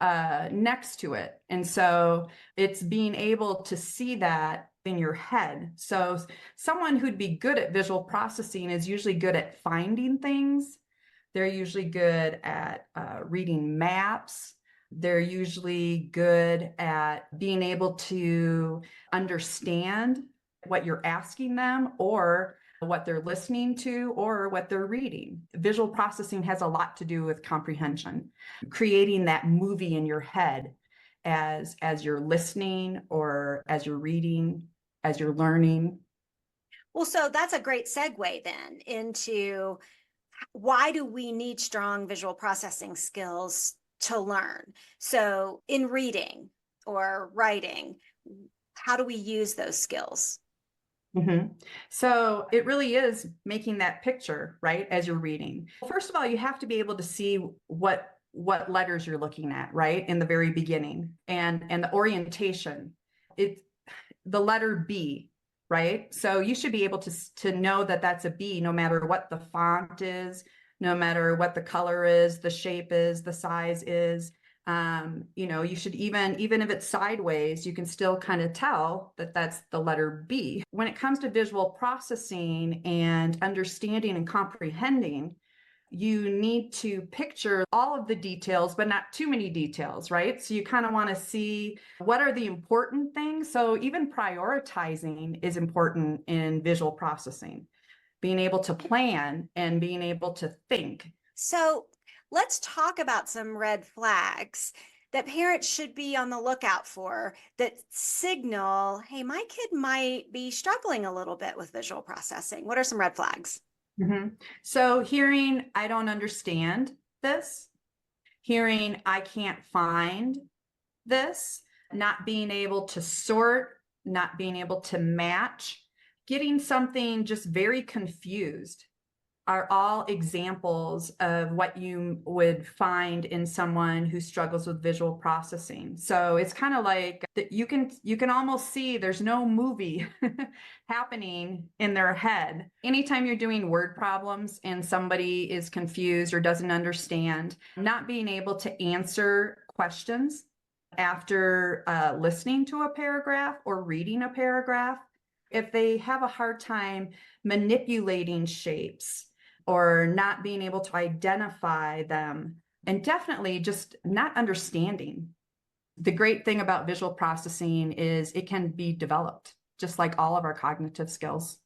next to it. And so it's being able to see that in your head. So someone who'd be good at visual processing is usually good at finding things. They're usually good at reading maps. They're usually good at being able to understand what you're asking them, or what they're listening to, or what they're reading. Visual processing has a lot to do with comprehension, creating that movie in your head as you're listening, or as you're reading, as you're learning. Well, so that's a great segue then into, why do we need strong visual processing skills to learn? So in reading or writing, how do we use those skills? So it really is making that picture, right, as you're reading. First of all, you have to be able to see what what letters you're looking at, right? In the very beginning, and the orientation, the letter B, right? So you should be able to know that that's a B, no matter what the font is, no matter what the color is, the shape is, the size is. You should even if it's sideways, you can still kind of tell that that's the letter B. When it comes to visual processing and understanding and comprehending, you need to picture all of the details, but not too many details, right? So you kind of want to see what are the important things. So even prioritizing is important in visual processing, being able to plan and being able to think. So let's talk about some red flags that parents should be on the lookout for that signal, hey, my kid might be struggling a little bit with visual processing. What are some red flags? So hearing, I don't understand this, hearing, I can't find this, not being able to sort, not being able to match, getting something just very confused are all examples of what you would find in someone who struggles with visual processing. So it's kind of like that you can almost see there's no movie happening in their head. Anytime you're doing word problems and somebody is confused or doesn't understand, not being able to answer questions after listening to a paragraph or reading a paragraph, if they have a hard time manipulating shapes, or not being able to identify them, and definitely just not understanding. The great thing about visual processing is it can be developed, just like all of our cognitive skills.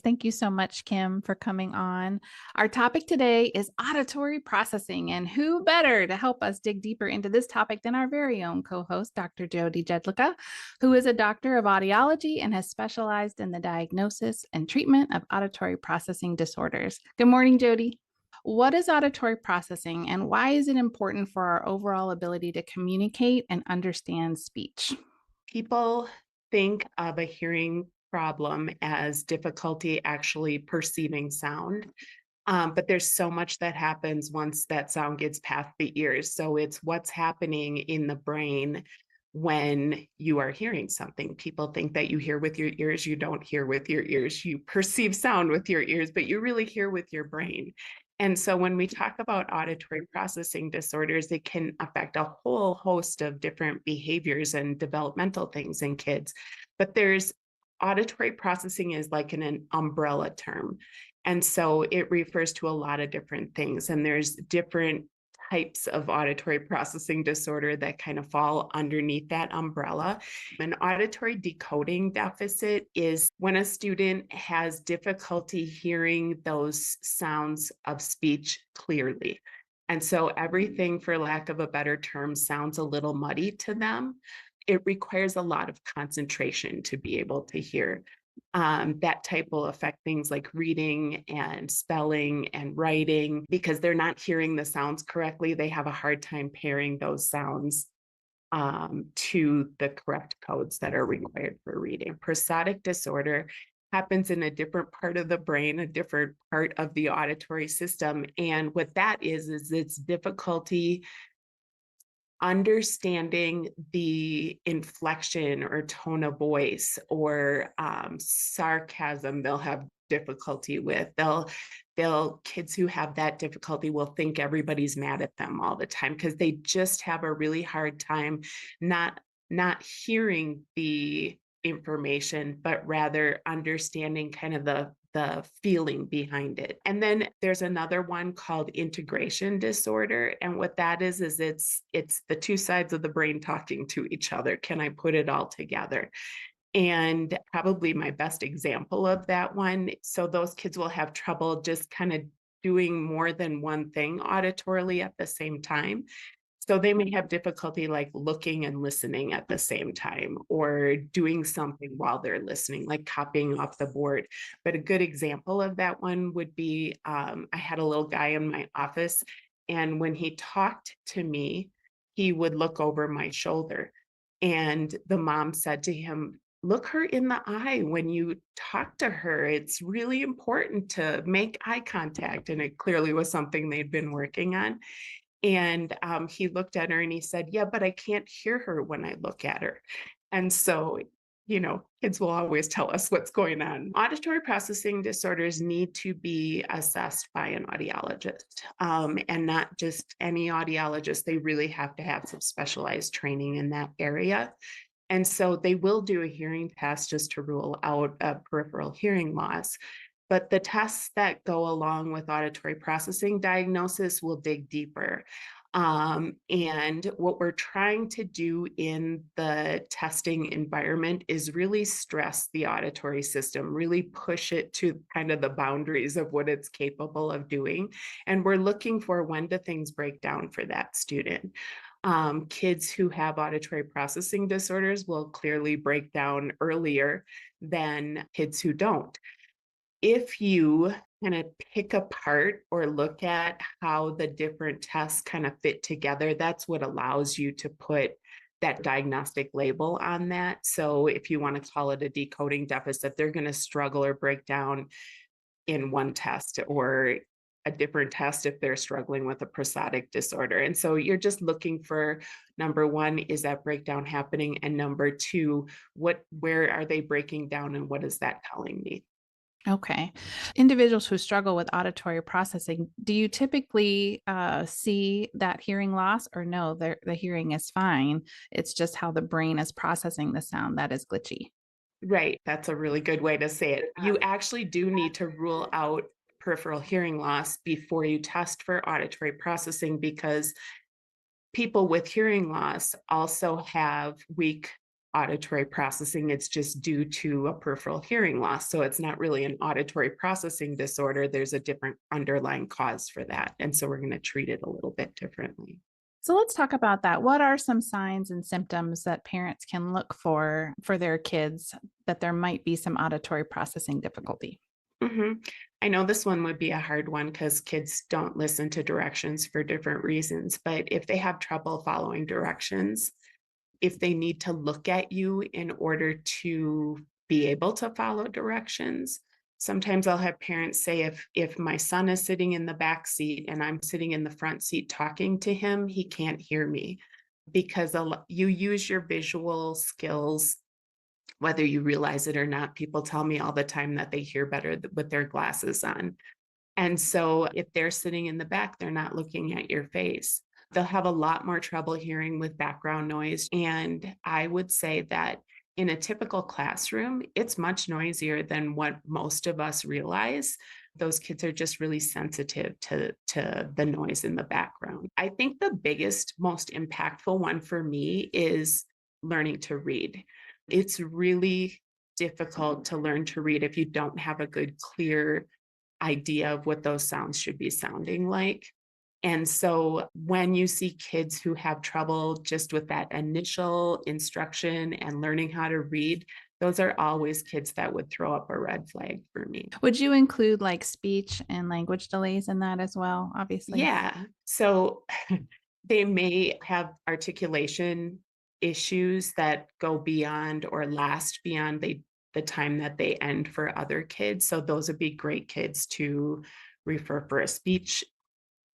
Thank you so much, Kim, for coming on. Our topic today is auditory processing, and who better to help us dig deeper into this topic than our very own co-host, Dr. Jody Jedlicka, who is a doctor of audiology and has specialized in the diagnosis and treatment of auditory processing disorders. Good morning, Jody. What is auditory processing, and why is it important for our overall ability to communicate and understand speech? People think of a hearing problem as difficulty actually perceiving sound. But there's so much that happens once that sound gets past the ears. So it's what's happening in the brain when you are hearing something. People think that you hear with your ears. You don't hear with your ears. You perceive sound with your ears, but you really hear with your brain. And so when we talk about auditory processing disorders, it can affect a whole host of different behaviors and developmental things in kids. But auditory processing is like an umbrella term. And so it refers to a lot of different things. And there's different types of auditory processing disorder that kind of fall underneath that umbrella. An auditory decoding deficit is when a student has difficulty hearing those sounds of speech clearly. And so everything, for lack of a better term, sounds a little muddy to them. It requires a lot of concentration to be able to hear. That type will affect things like reading and spelling and writing because they're not hearing the sounds correctly. They have a hard time pairing those sounds to the correct codes that are required for reading. Prosodic disorder happens in a different part of the brain, a different part of the auditory system. And what that is it's difficulty understanding the inflection or tone of voice or sarcasm they'll have difficulty with. Kids who have that difficulty will think everybody's mad at them all the time because they just have a really hard time not hearing the information, but rather understanding kind of the feeling behind it. And then there's another one called integration disorder. And what that is it's the two sides of the brain talking to each other. Can I put it all together? And probably my best example of that one. So those kids will have trouble just kind of doing more than one thing auditorily at the same time. So they may have difficulty like looking and listening at the same time or doing something while they're listening, like copying off the board. But a good example of that one would be, I had a little guy in my office, and when he talked to me, he would look over my shoulder. And the mom said to him, look her in the eye when you talk to her. It's really important to make eye contact. And it clearly was something they'd been working on. And he looked at her and he said, yeah, but I can't hear her when I look at her. And so, kids will always tell us what's going on. Auditory processing disorders need to be assessed by an audiologist, and not just any audiologist. They really have to have some specialized training in that area. And so they will do a hearing test just to rule out a peripheral hearing loss. But the tests that go along with auditory processing diagnosis will dig deeper. And what we're trying to do in the testing environment is really stress the auditory system, really push it to kind of the boundaries of what it's capable of doing. And we're looking for when do things break down for that student. Kids who have auditory processing disorders will clearly break down earlier than kids who don't. If you kind of pick apart or look at how the different tests kind of fit together, that's what allows you to put that diagnostic label on that. So if you want to call it a decoding deficit, they're going to struggle or break down in one test, or a different test if they're struggling with a prosodic disorder. And so you're just looking for, number one, is that breakdown happening? And number two, where are they breaking down and what is that telling me? Okay. Individuals who struggle with auditory processing, do you typically see that hearing loss, or no, the hearing is fine? It's just how the brain is processing the sound that is glitchy. Right. That's a really good way to say it. You actually do need to rule out peripheral hearing loss before you test for auditory processing, because people with hearing loss also have weak auditory processing. It's just due to a peripheral hearing loss. So it's not really an auditory processing disorder. There's a different underlying cause for that. And so we're going to treat it a little bit differently. So let's talk about that. What are some signs and symptoms that parents can look for their kids that there might be some auditory processing difficulty? I know this one would be a hard one because kids don't listen to directions for different reasons. But if they have trouble following directions, if they need to look at you in order to be able to follow directions, sometimes I'll have parents say, if my son is sitting in the back seat and I'm sitting in the front seat talking to him, he can't hear me, because you use your visual skills, whether you realize it or not. People tell me all the time that they hear better with their glasses on. And so if they're sitting in the back, they're not looking at your face. They'll have a lot more trouble hearing with background noise. And I would say that in a typical classroom, it's much noisier than what most of us realize. Those kids are just really sensitive to the noise in the background. I think the biggest, most impactful one for me is learning to read. It's really difficult to learn to read if you don't have a good, clear idea of what those sounds should be sounding like. And so when you see kids who have trouble just with that initial instruction and learning how to read, those are always kids that would throw up a red flag for me. Would you include like speech and language delays in that as well, obviously? Yeah. So they may have articulation issues that go beyond or last beyond the time that they end for other kids. So those would be great kids to refer for a speech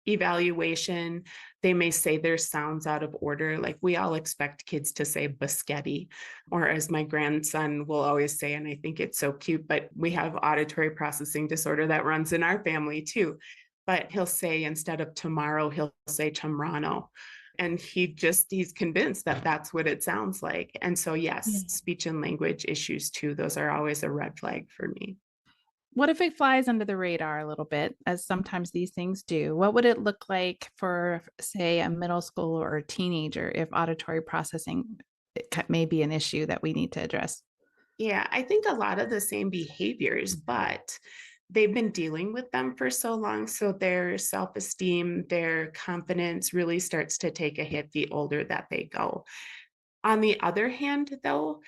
evaluation. They may say their sounds out of order. Like we all expect kids to say biscotti, or as my grandson will always say, and I think it's so cute, but we have auditory processing disorder that runs in our family too. But he'll say, instead of tomorrow, he'll say tomorrow. And he's convinced that that's what it sounds like. And so, yes, speech and language issues too. Those are always a red flag for me. What if it flies under the radar a little bit, as sometimes these things do? What would it look like for, say, a middle school or a teenager if auditory processing may be an issue that we need to address? Yeah, I think a lot of the same behaviors, but they've been dealing with them for so long. So their self-esteem, their confidence really starts to take a hit the older that they go. On the other hand, though,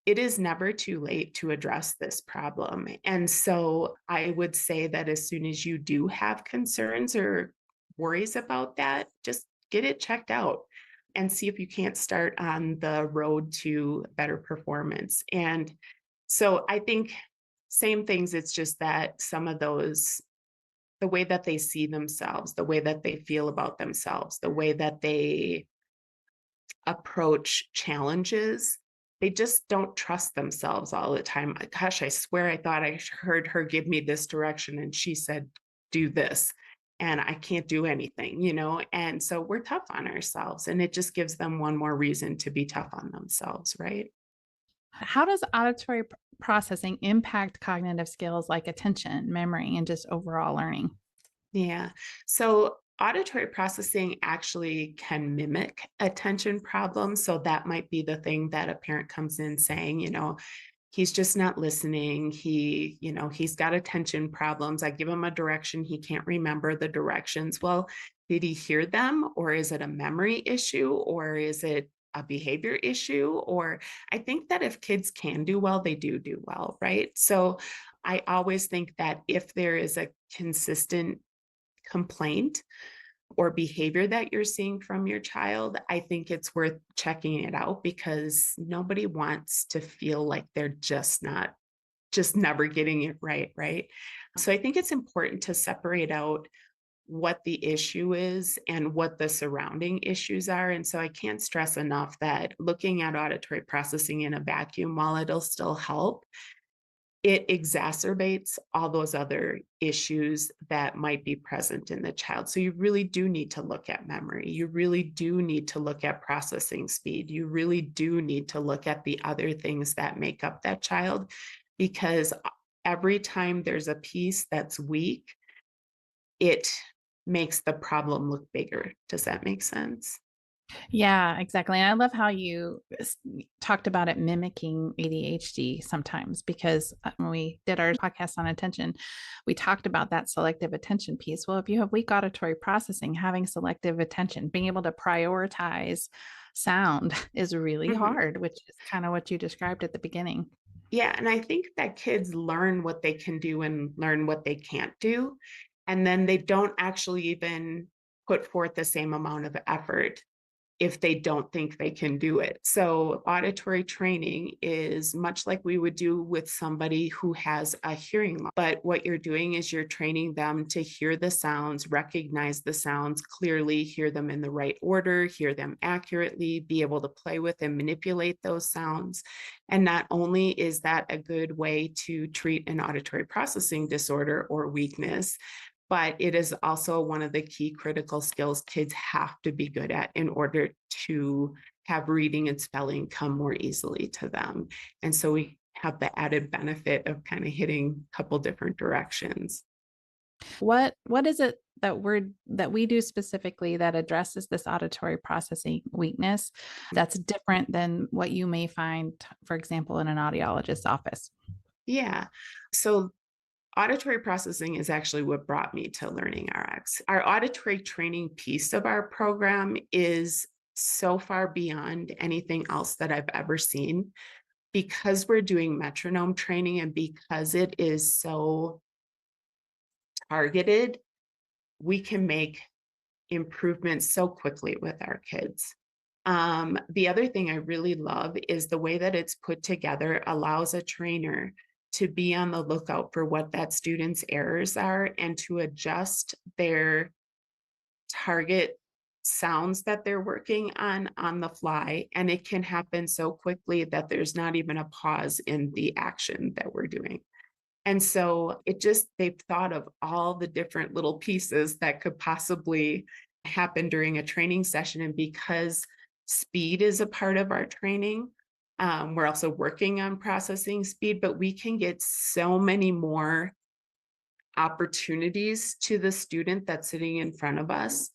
it is never too late to address this problem. And so I would say that as soon as you do have concerns or worries about that, just get it checked out and see if you can't start on the road to better performance. And so I think same things. It's just that some of those the way that they see themselves, the way that they feel about themselves, the way that they approach challenges. They just don't trust themselves all the time. Gosh, I swear I thought I heard her give me this direction and she said, do this. And I can't do anything, you know? And so we're tough on ourselves, and it just gives them one more reason to be tough on themselves, right? How does auditory processing impact cognitive skills like attention, memory, and just overall learning? Yeah. So auditory processing actually can mimic attention problems. So that might be the thing that a parent comes in saying, you know, he's just not listening. He's got attention problems. I give him a direction. He can't remember the directions. Well, did he hear them, or is it a memory issue, or is it a behavior issue? Or I think that if kids can do well, they do well, right? So I always think that if there is a consistent complaint or behavior that you're seeing from your child, I think it's worth checking it out, because nobody wants to feel like they're just never getting it right, right? So I think it's important to separate out what the issue is and what the surrounding issues are. And so I can't stress enough that looking at auditory processing in a vacuum, while it'll still help, it exacerbates all those other issues that might be present in the child. So you really do need to look at memory. You really do need to look at processing speed. You really do need to look at the other things that make up that child, because every time there's a piece that's weak, it makes the problem look bigger. Does that make sense? Yeah, exactly. And I love how you talked about it mimicking ADHD sometimes, because when we did our podcast on attention, we talked about that selective attention piece. Well, if you have weak auditory processing, having selective attention, being able to prioritize sound is really Mhm. hard, which is kind of what you described at the beginning. Yeah, and I think that kids learn what they can do and learn what they can't do. And then they don't actually even put forth the same amount of effort if they don't think they can do it. So auditory training is much like we would do with somebody who has a hearing loss. But what you're doing is you're training them to hear the sounds, recognize the sounds clearly, hear them in the right order, hear them accurately, be able to play with and manipulate those sounds. And not only is that a good way to treat an auditory processing disorder or weakness, but it is also one of the key critical skills kids have to be good at in order to have reading and spelling come more easily to them. And so we have the added benefit of kind of hitting a couple different directions. What is it that we do specifically that addresses this auditory processing weakness that's different than what you may find, for example, in an audiologist's office? Yeah. So auditory processing is actually what brought me to Learning RX. Our auditory training piece of our program is so far beyond anything else that I've ever seen, because we're doing metronome training and because it is so targeted. We can make improvements so quickly with our kids. The other thing I really love is the way that it's put together allows a trainer to be on the lookout for what that student's errors are and to adjust their target sounds that they're working on the fly. And it can happen so quickly that there's not even a pause in the action that we're doing. And so they've thought of all the different little pieces that could possibly happen during a training session. And because speed is a part of our training, we're also working on processing speed, but we can get so many more opportunities to the student that's sitting in front of us,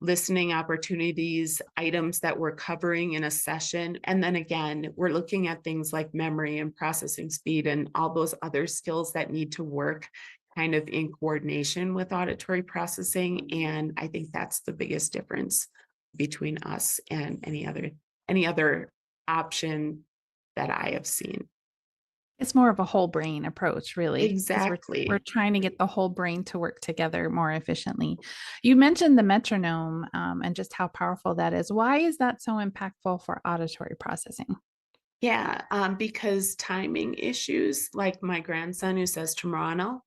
listening opportunities, items that we're covering in a session. And then again, we're looking at things like memory and processing speed and all those other skills that need to work kind of in coordination with auditory processing. And I think that's the biggest difference between us and any other option that I have seen. It's more of a whole brain approach, really, 'cause Exactly. we're trying to get the whole brain to work together more efficiently. You mentioned the metronome, and just how powerful that is. Why is that so impactful for auditory processing? Yeah, because timing issues, like my grandson who says Toronto,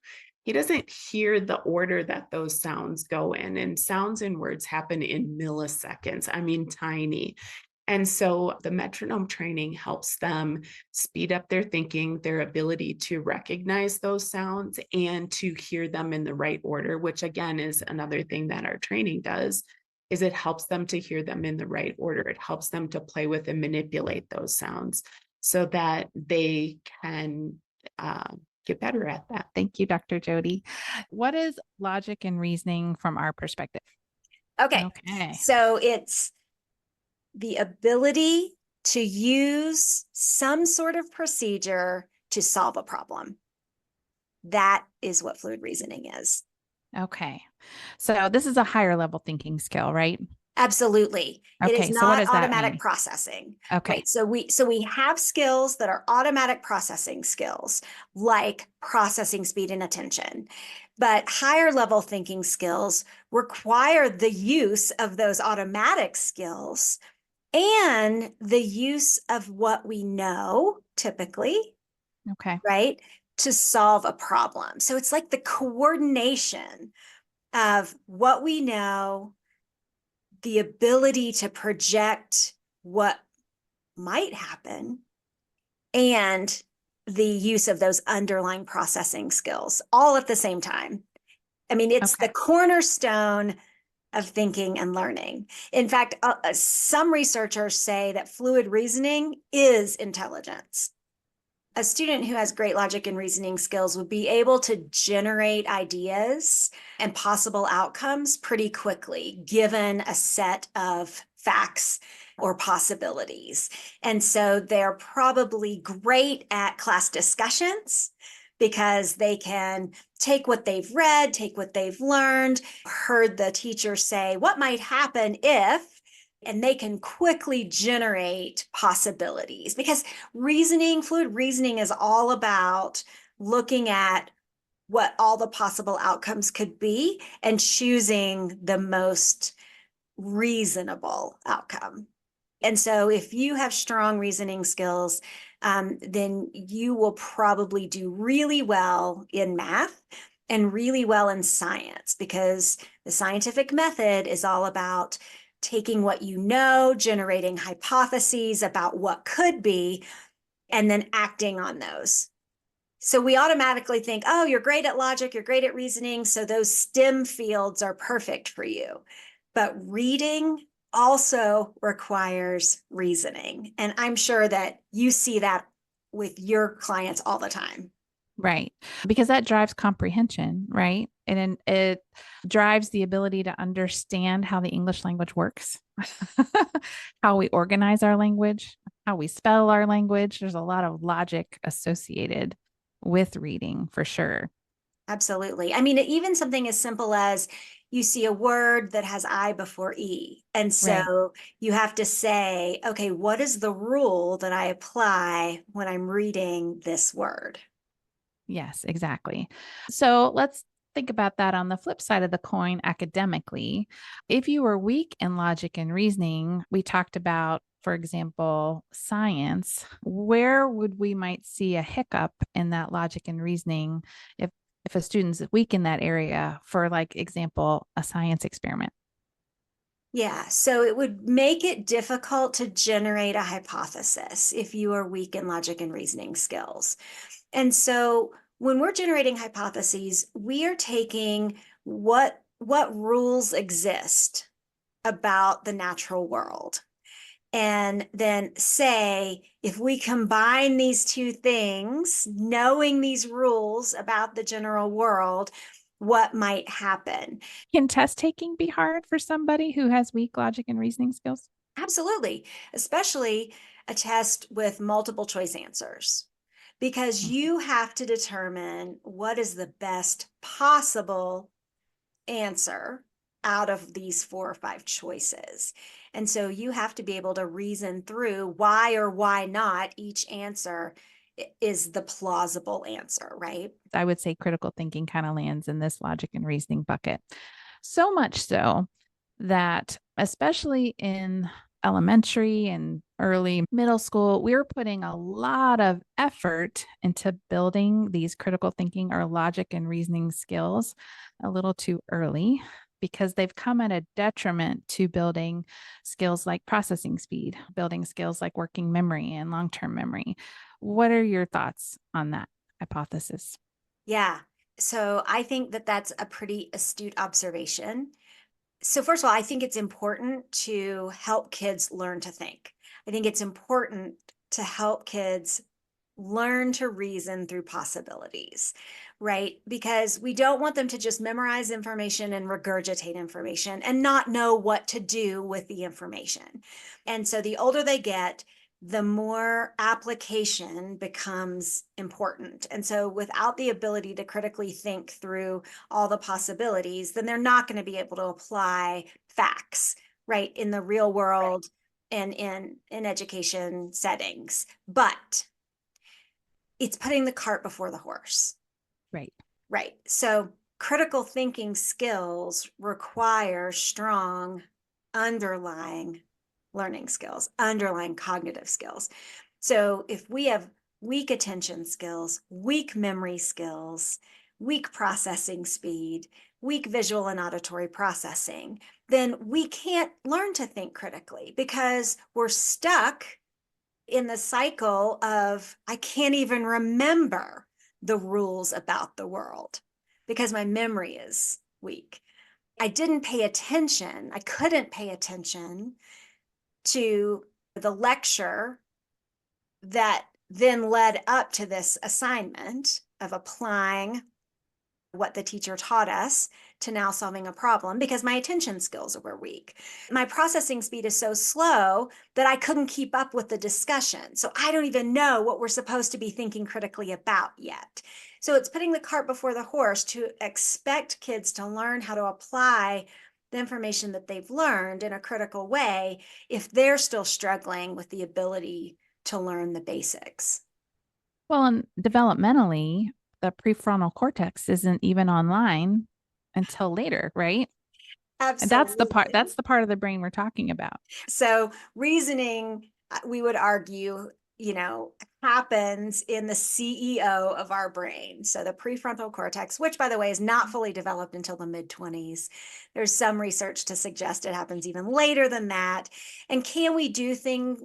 he doesn't hear the order that those sounds go in, and sounds and words happen in milliseconds. I mean, tiny. And so the metronome training helps them speed up their thinking, their ability to recognize those sounds and to hear them in the right order, which again is another thing that our training does, is it helps them to hear them in the right order. It helps them to play with and manipulate those sounds so that they can get better at that. Thank you, Dr. Jody. What is logic and reasoning from our perspective? Okay. So it's the ability to use some sort of procedure to solve a problem. That is what fluid reasoning is. Okay. So this is a higher level thinking skill, right? Absolutely. It Okay, is so what not does that automatic mean? processing. Okay. Right. So we have skills that are automatic processing skills, like processing speed and attention. But higher level thinking skills require the use of those automatic skills and the use of what we know typically, Okay. right, to solve a problem. So it's like the coordination of what we know, the ability to project what might happen, and the use of those underlying processing skills all at the same time. I mean, it's the cornerstone of thinking and learning. In fact, some researchers say that fluid reasoning is intelligence. A student who has great logic and reasoning skills would be able to generate ideas and possible outcomes pretty quickly, given a set of facts or possibilities. And so they're probably great at class discussions because they can take what they've read, take what they've learned, heard the teacher say, what might happen if, and they can quickly generate possibilities, because fluid reasoning is all about looking at what all the possible outcomes could be and choosing the most reasonable outcome. And so if you have strong reasoning skills, then you will probably do really well in math and really well in science, because the scientific method is all about taking what you know, generating hypotheses about what could be, and then acting on those. So we automatically think, oh, you're great at logic, you're great at reasoning, so those STEM fields are perfect for you. But reading also requires reasoning. And I'm sure that you see that with your clients all the time. Right. Because that drives comprehension, right? And it drives the ability to understand how the English language works, how we organize our language, how we spell our language. There's a lot of logic associated with reading for sure. Absolutely. I mean, even something as simple as you see a word that has I before E. And so you have to say, okay, what is the rule that I apply when I'm reading this word? Yes, exactly. So let's think about that on the flip side of the coin academically. If you were weak in logic and reasoning, we talked about, for example, science, where would we might see a hiccup in that logic and reasoning if a student's weak in that area, for like example, a science experiment? Yeah, so it would make it difficult to generate a hypothesis if you are weak in logic and reasoning skills. And so when we're generating hypotheses, we are taking what rules exist about the natural world, and then say, if we combine these two things, knowing these rules about the general world, what might happen? Can test taking be hard for somebody who has weak logic and reasoning skills? Absolutely, especially a test with multiple choice answers, because you have to determine what is the best possible answer out of these 4 or 5 choices. And so you have to be able to reason through why or why not each answer is the plausible answer, right? I would say critical thinking kind of lands in this logic and reasoning bucket. So much so that, especially in elementary and early middle school, we were putting a lot of effort into building these critical thinking or logic and reasoning skills a little too early, because they've come at a detriment to building skills like processing speed, building skills like working memory and long-term memory. What are your thoughts on that hypothesis? Yeah. So I think that that's a pretty astute observation. So first of all, I think it's important to help kids learn to think. I think it's important to help kids learn to reason through possibilities, right? Because we don't want them to just memorize information and regurgitate information and not know what to do with the information. And so the older they get, the more application becomes important. And so without the ability to critically think through all the possibilities, then they're not going to be able to apply facts, right, in the real world and in education settings. But it's putting the cart before the horse. Right. Right. So critical thinking skills require strong underlying learning skills, underlying cognitive skills. So if we have weak attention skills, weak memory skills, weak processing speed, weak visual and auditory processing, then we can't learn to think critically because we're stuck in the cycle of I can't even remember the rules about the world because my memory is weak. I didn't pay attention. I couldn't pay attention to the lecture that then led up to this assignment of applying what the teacher taught us to now solving a problem because my attention skills were weak. My processing speed is so slow that I couldn't keep up with the discussion. So I don't even know what we're supposed to be thinking critically about yet. So it's putting the cart before the horse to expect kids to learn how to apply the information that they've learned in a critical way if they're still struggling with the ability to learn the basics. Well, and developmentally, the prefrontal cortex isn't even online until later, right? Absolutely. And that's the part of the brain we're talking about. So reasoning, we would argue, happens in the CEO of our brain. So the prefrontal cortex, which by the way is not fully developed until the mid-20s. There's some research to suggest it happens even later than that. And can we do things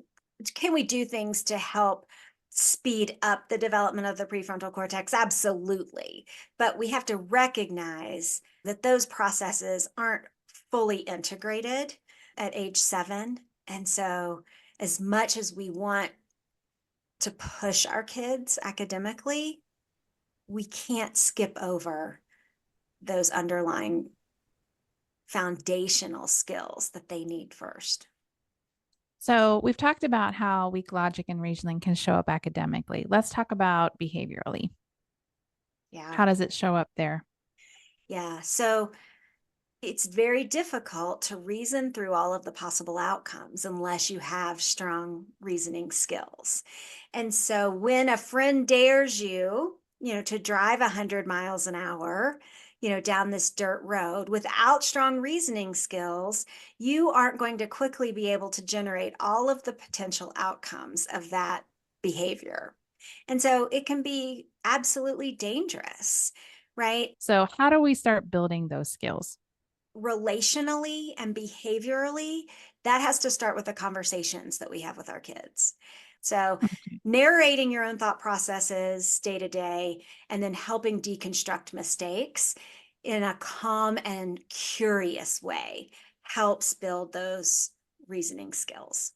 to help speed up the development of the prefrontal cortex? Absolutely. But we have to recognize that those processes aren't fully integrated at age 7. And so as much as we want to push our kids academically, we can't skip over those underlying foundational skills that they need first. So we've talked about how weak logic and reasoning can show up academically. Let's talk about behaviorally. Yeah. How does it show up there? Yeah. So it's very difficult to reason through all of the possible outcomes unless you have strong reasoning skills. And so when a friend dares you, to drive 100 miles an hour, down this dirt road without strong reasoning skills, you aren't going to quickly be able to generate all of the potential outcomes of that behavior. And so it can be absolutely dangerous, right? So how do we start building those skills? Relationally and behaviorally, that has to start with the conversations that we have with our kids. So narrating your own thought processes day to day, and then helping deconstruct mistakes in a calm and curious way helps build those reasoning skills.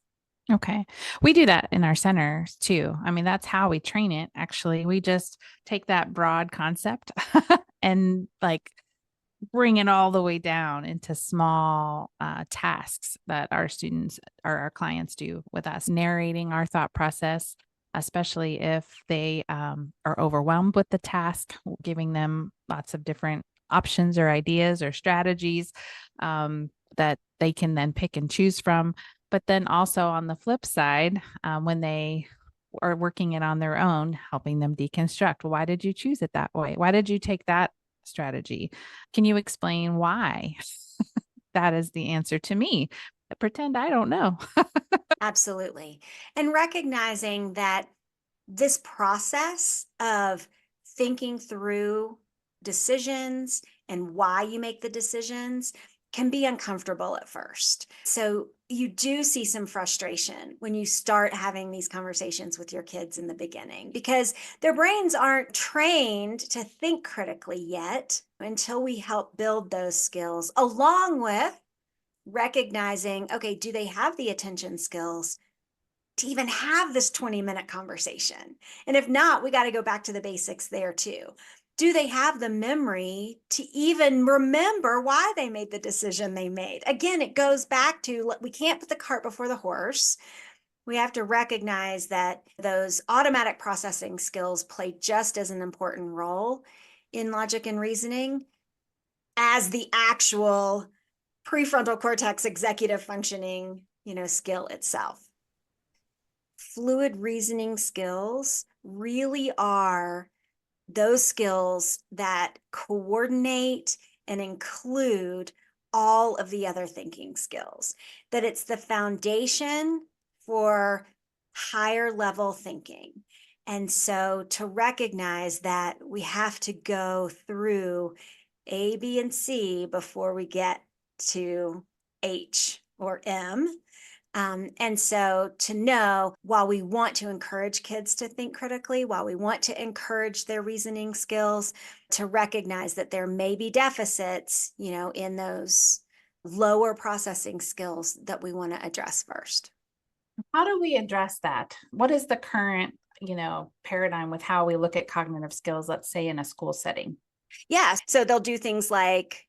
Okay. We do that in our centers too. I mean, that's how we train it. Actually, we just take that broad concept and bring it all the way down into small tasks that our students or our clients do with us, narrating our thought process, especially if they are overwhelmed with the task, giving them lots of different options or ideas or strategies that they can then pick and choose from. But then also on the flip side, when they are working it on their own, helping them deconstruct. Why did you choose it that way? Why did you take that strategy? Can you explain why? That is the answer to me. Pretend I don't know. Absolutely. And recognizing that this process of thinking through decisions and why you make the decisions can be uncomfortable at first. So you do see some frustration when you start having these conversations with your kids in the beginning because their brains aren't trained to think critically yet until we help build those skills, along with recognizing, okay, do they have the attention skills to even have this 20-minute conversation? And if not, we got to go back to the basics there too. Do they have the memory to even remember why they made the decision they made? Again, it goes back to, we can't put the cart before the horse. We have to recognize that those automatic processing skills play just as an important role in logic and reasoning as the actual prefrontal cortex executive functioning, skill itself. Fluid reasoning skills really are those skills that coordinate and include all of the other thinking skills, that it's the foundation for higher level thinking. And so to recognize that we have to go through A, B, and C before we get to H or M. And so to know, while we want to encourage kids to think critically, while we want to encourage their reasoning skills, to recognize that there may be deficits, in those lower processing skills that we want to address first. How do we address that? What is the current, paradigm with how we look at cognitive skills, let's say in a school setting? Yeah. So they'll do things like,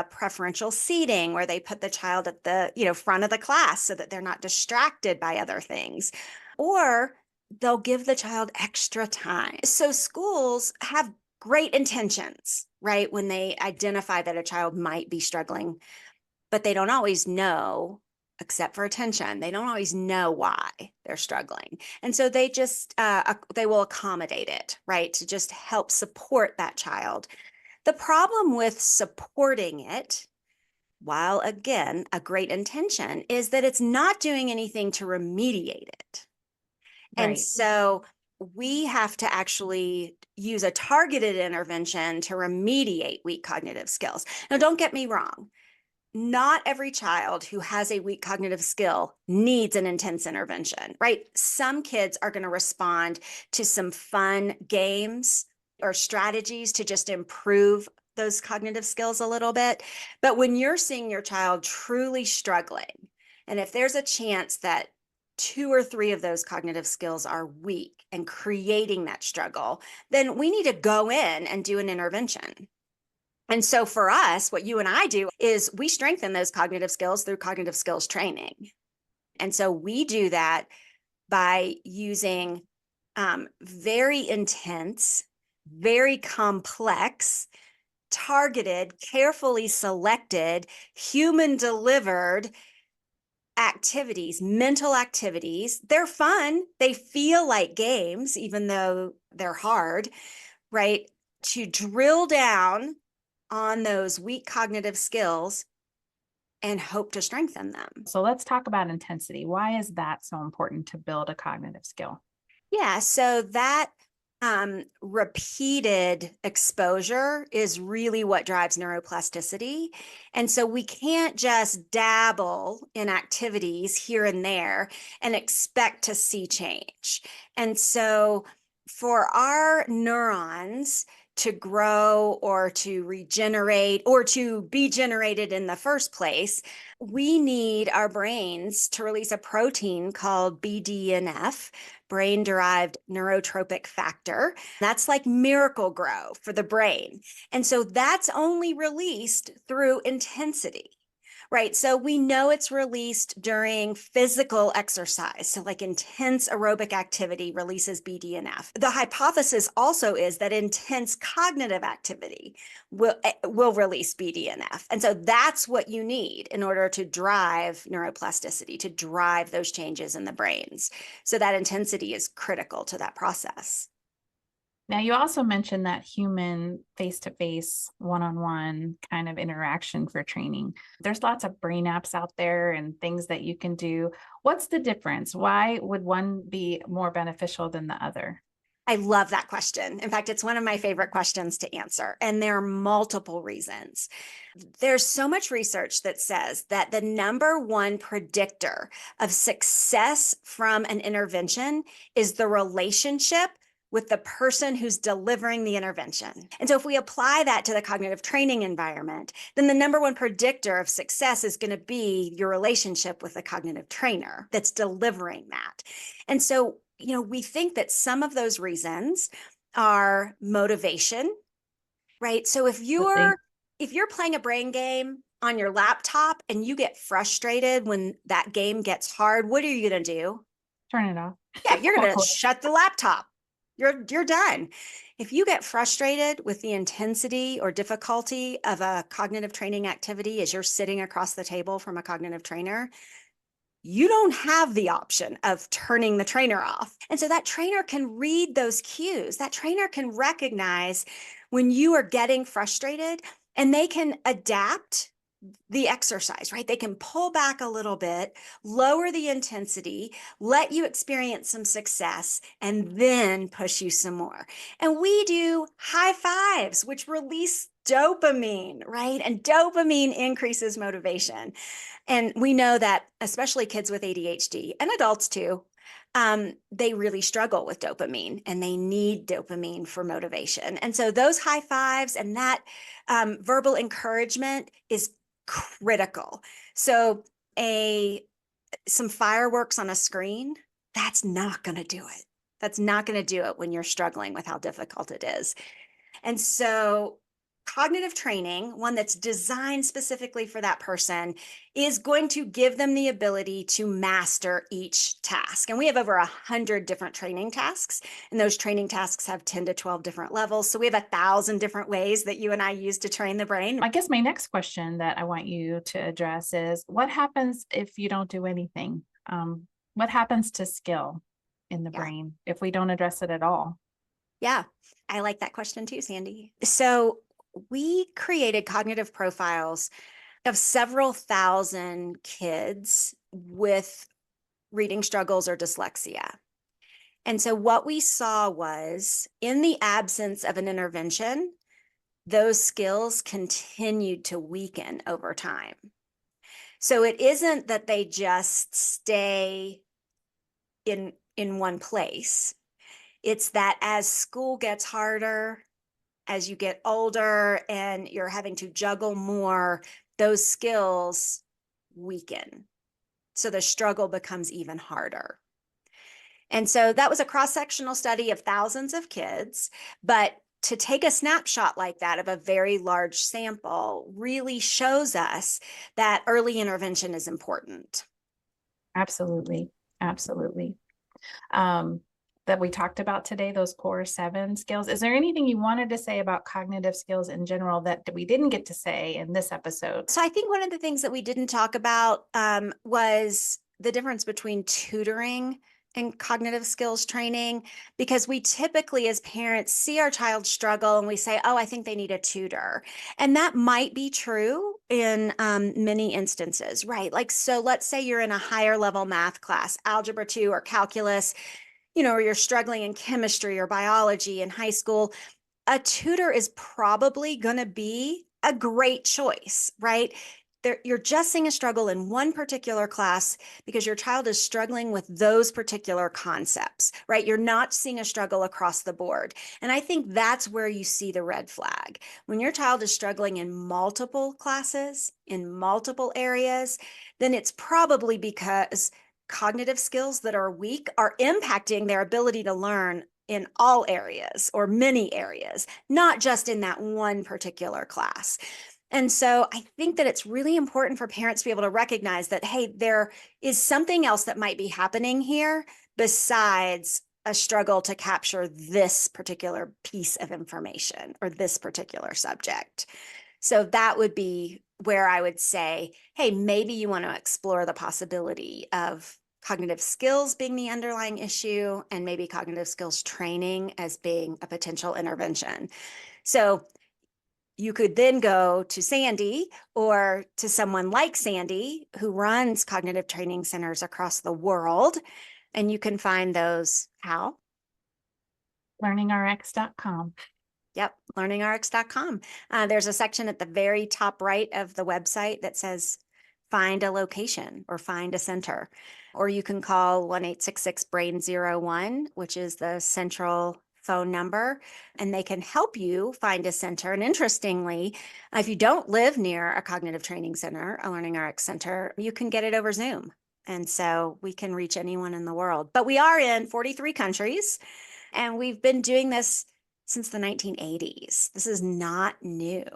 preferential seating, where they put the child at the, front of the class so that they're not distracted by other things. Or they'll give the child extra time. So schools have great intentions, right? When they identify that a child might be struggling, but they don't always know, except for attention. They don't always know why they're struggling. And so they just, they will accommodate it, right? To just help support that child. The problem with supporting it, while again, a great intention, is that it's not doing anything to remediate it. And Right. so we have to actually use a targeted intervention to remediate weak cognitive skills. Now, don't get me wrong. Not every child who has a weak cognitive skill needs an intense intervention, right? Some kids are going to respond to some fun games or strategies to just improve those cognitive skills a little bit. But when you're seeing your child truly struggling, and if there's a chance that 2 or 3 of those cognitive skills are weak and creating that struggle, then we need to go in and do an intervention. And so for us, what you and I do is we strengthen those cognitive skills through cognitive skills training. And so we do that by using very intense, very complex, targeted, carefully selected, human delivered activities, mental activities. They're fun. They feel like games, even though they're hard, right? To drill down on those weak cognitive skills and hope to strengthen them. So let's talk about intensity. Why is that so important to build a cognitive skill? Yeah, so that repeated exposure is really what drives neuroplasticity. And so we can't just dabble in activities here and there and expect to see change. And so for our neurons to grow or to regenerate or to be generated in the first place, we need our brains to release a protein called BDNF, brain-derived neurotropic factor. That's like miracle grow for the brain. And so that's only released through intensity. Right. So we know it's released during physical exercise. So like intense aerobic activity releases BDNF. The hypothesis also is that intense cognitive activity will release BDNF. And so that's what you need in order to drive neuroplasticity, to drive those changes in the brains. So that intensity is critical to that process. Now, you also mentioned that human face-to-face, one-on-one kind of interaction for training. There's lots of brain apps out there and things that you can do. What's the difference? Why would one be more beneficial than the other? I love that question. In fact, it's one of my favorite questions to answer, and there are multiple reasons. There's so much research that says that the number one predictor of success from an intervention is the relationship with the person who's delivering the intervention. And so if we apply that to the cognitive training environment, then the number one predictor of success is going to be your relationship with the cognitive trainer that's delivering that. And so, we think that some of those reasons are motivation, right? So if you're playing a brain game on your laptop and you get frustrated when that game gets hard, what are you going to do? Turn it off. Yeah, you're going to shut the laptop. You're done. If you get frustrated with the intensity or difficulty of a cognitive training activity as you're sitting across the table from a cognitive trainer, you don't have the option of turning the trainer off. And so that trainer can read those cues. That trainer can recognize when you are getting frustrated, and they can adapt the exercise, right? They can pull back a little bit, lower the intensity, let you experience some success, and then push you some more. And we do high fives, which release dopamine, right? And dopamine increases motivation. And we know that especially kids with ADHD and adults too, they really struggle with dopamine, and they need dopamine for motivation. And so those high fives and that verbal encouragement is critical. So some fireworks on a screen, that's not going to do it. That's not going to do it when you're struggling with how difficult it is. And so cognitive training, one that's designed specifically for that person, is going to give them the ability to master each task. And we have over 100 different training tasks, and those training tasks have 10 to 12 different levels. So we have 1,000 different ways that you and I use to train the brain. I guess my next question that I want you to address is, what happens if you don't do anything? What happens to skill in the brain if we don't address it at all? Yeah, I like that question too, Sandy. So we created cognitive profiles of several thousand kids with reading struggles or dyslexia. And so what we saw was, in the absence of an intervention, those skills continued to weaken over time. So it isn't that they just stay in one place. It's that as school gets harder, as you get older and you're having to juggle more, those skills weaken. So the struggle becomes even harder. And so that was a cross-sectional study of thousands of kids, but to take a snapshot like that of a very large sample really shows us that early intervention is important. Absolutely. Absolutely. That we talked about today, those core 7 skills. Is there anything you wanted to say about cognitive skills in general that we didn't get to say in this episode? So I think one of the things that we didn't talk about was the difference between tutoring and cognitive skills training, because we typically as parents see our child struggle and we say, oh, I think they need a tutor. And that might be true in many instances, right? Like, so let's say you're in a higher level math class, algebra 2 or calculus, or you're struggling in chemistry or biology in high school. A tutor is probably going to be a great choice, right? You're just seeing a struggle in one particular class because your child is struggling with those particular concepts, right? You're not seeing a struggle across the board. And I think that's where you see the red flag. When your child is struggling in multiple classes, in multiple areas, then it's probably because cognitive skills that are weak are impacting their ability to learn in all areas or many areas, not just in that one particular class. And so I think that it's really important for parents to be able to recognize that, hey, there is something else that might be happening here besides a struggle to capture this particular piece of information or this particular subject. So that would be where I would say, hey, maybe you want to explore the possibility of cognitive skills being the underlying issue, and maybe cognitive skills training as being a potential intervention. So you could then go to Sandy or to someone like Sandy who runs cognitive training centers across the world. And you can find those how? LearningRx.com. Yep, learningrx.com. There's a section at the very top right of the website that says find a location or find a center. Or you can call 1-866-BRAIN-01, which is the central phone number, and they can help you find a center. And interestingly, if you don't live near a cognitive training center, a LearningRx center, you can get it over Zoom. And so we can reach anyone in the world. But we are in 43 countries, and we've been doing this since the 1980s. This is not new.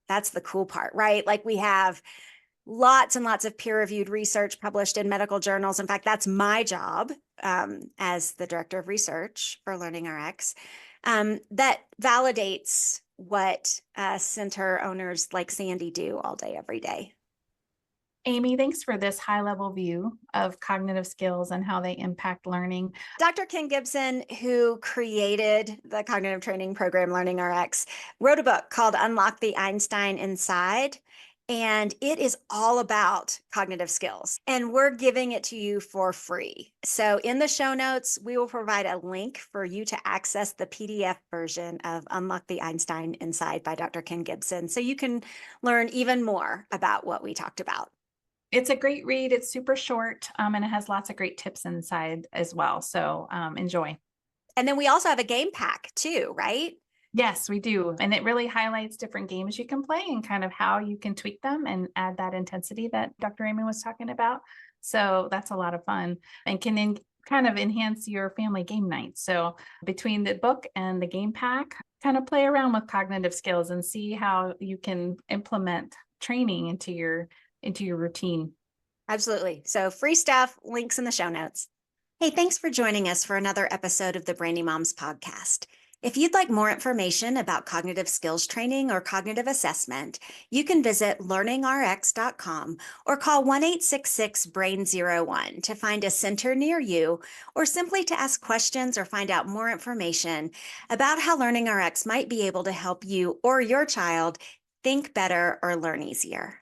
That's the cool part, right? Like we have lots and lots of peer-reviewed research published in medical journals. In fact, that's my job as the director of research for LearningRx, that validates what center owners like Sandy do all day, every day. Amy, thanks for this high-level view of cognitive skills and how they impact learning. Dr. Kim Gibson, who created the cognitive training program LearningRx, wrote a book called Unlock the Einstein Inside. And it is all about cognitive skills. And we're giving it to you for free. So in the show notes, we will provide a link for you to access the PDF version of Unlock the Einstein Inside by Dr. Kim Gibson. So you can learn even more about what we talked about. It's a great read. It's super short, and it has lots of great tips inside as well. So enjoy. And then we also have a game pack too, right? Yes, we do. And it really highlights different games you can play and kind of how you can tweak them and add that intensity that Dr. Amy was talking about. So that's a lot of fun and can kind of enhance your family game night. So between the book and the game pack, kind of play around with cognitive skills and see how you can implement training into your routine. Absolutely. So free stuff, links in the show notes. Hey, thanks for joining us for another episode of the Brainy Moms podcast. If you'd like more information about cognitive skills training or cognitive assessment, you can visit learningrx.com or call 1-866-BRAIN-01 to find a center near you, or simply to ask questions or find out more information about how LearningRx might be able to help you or your child think better or learn easier.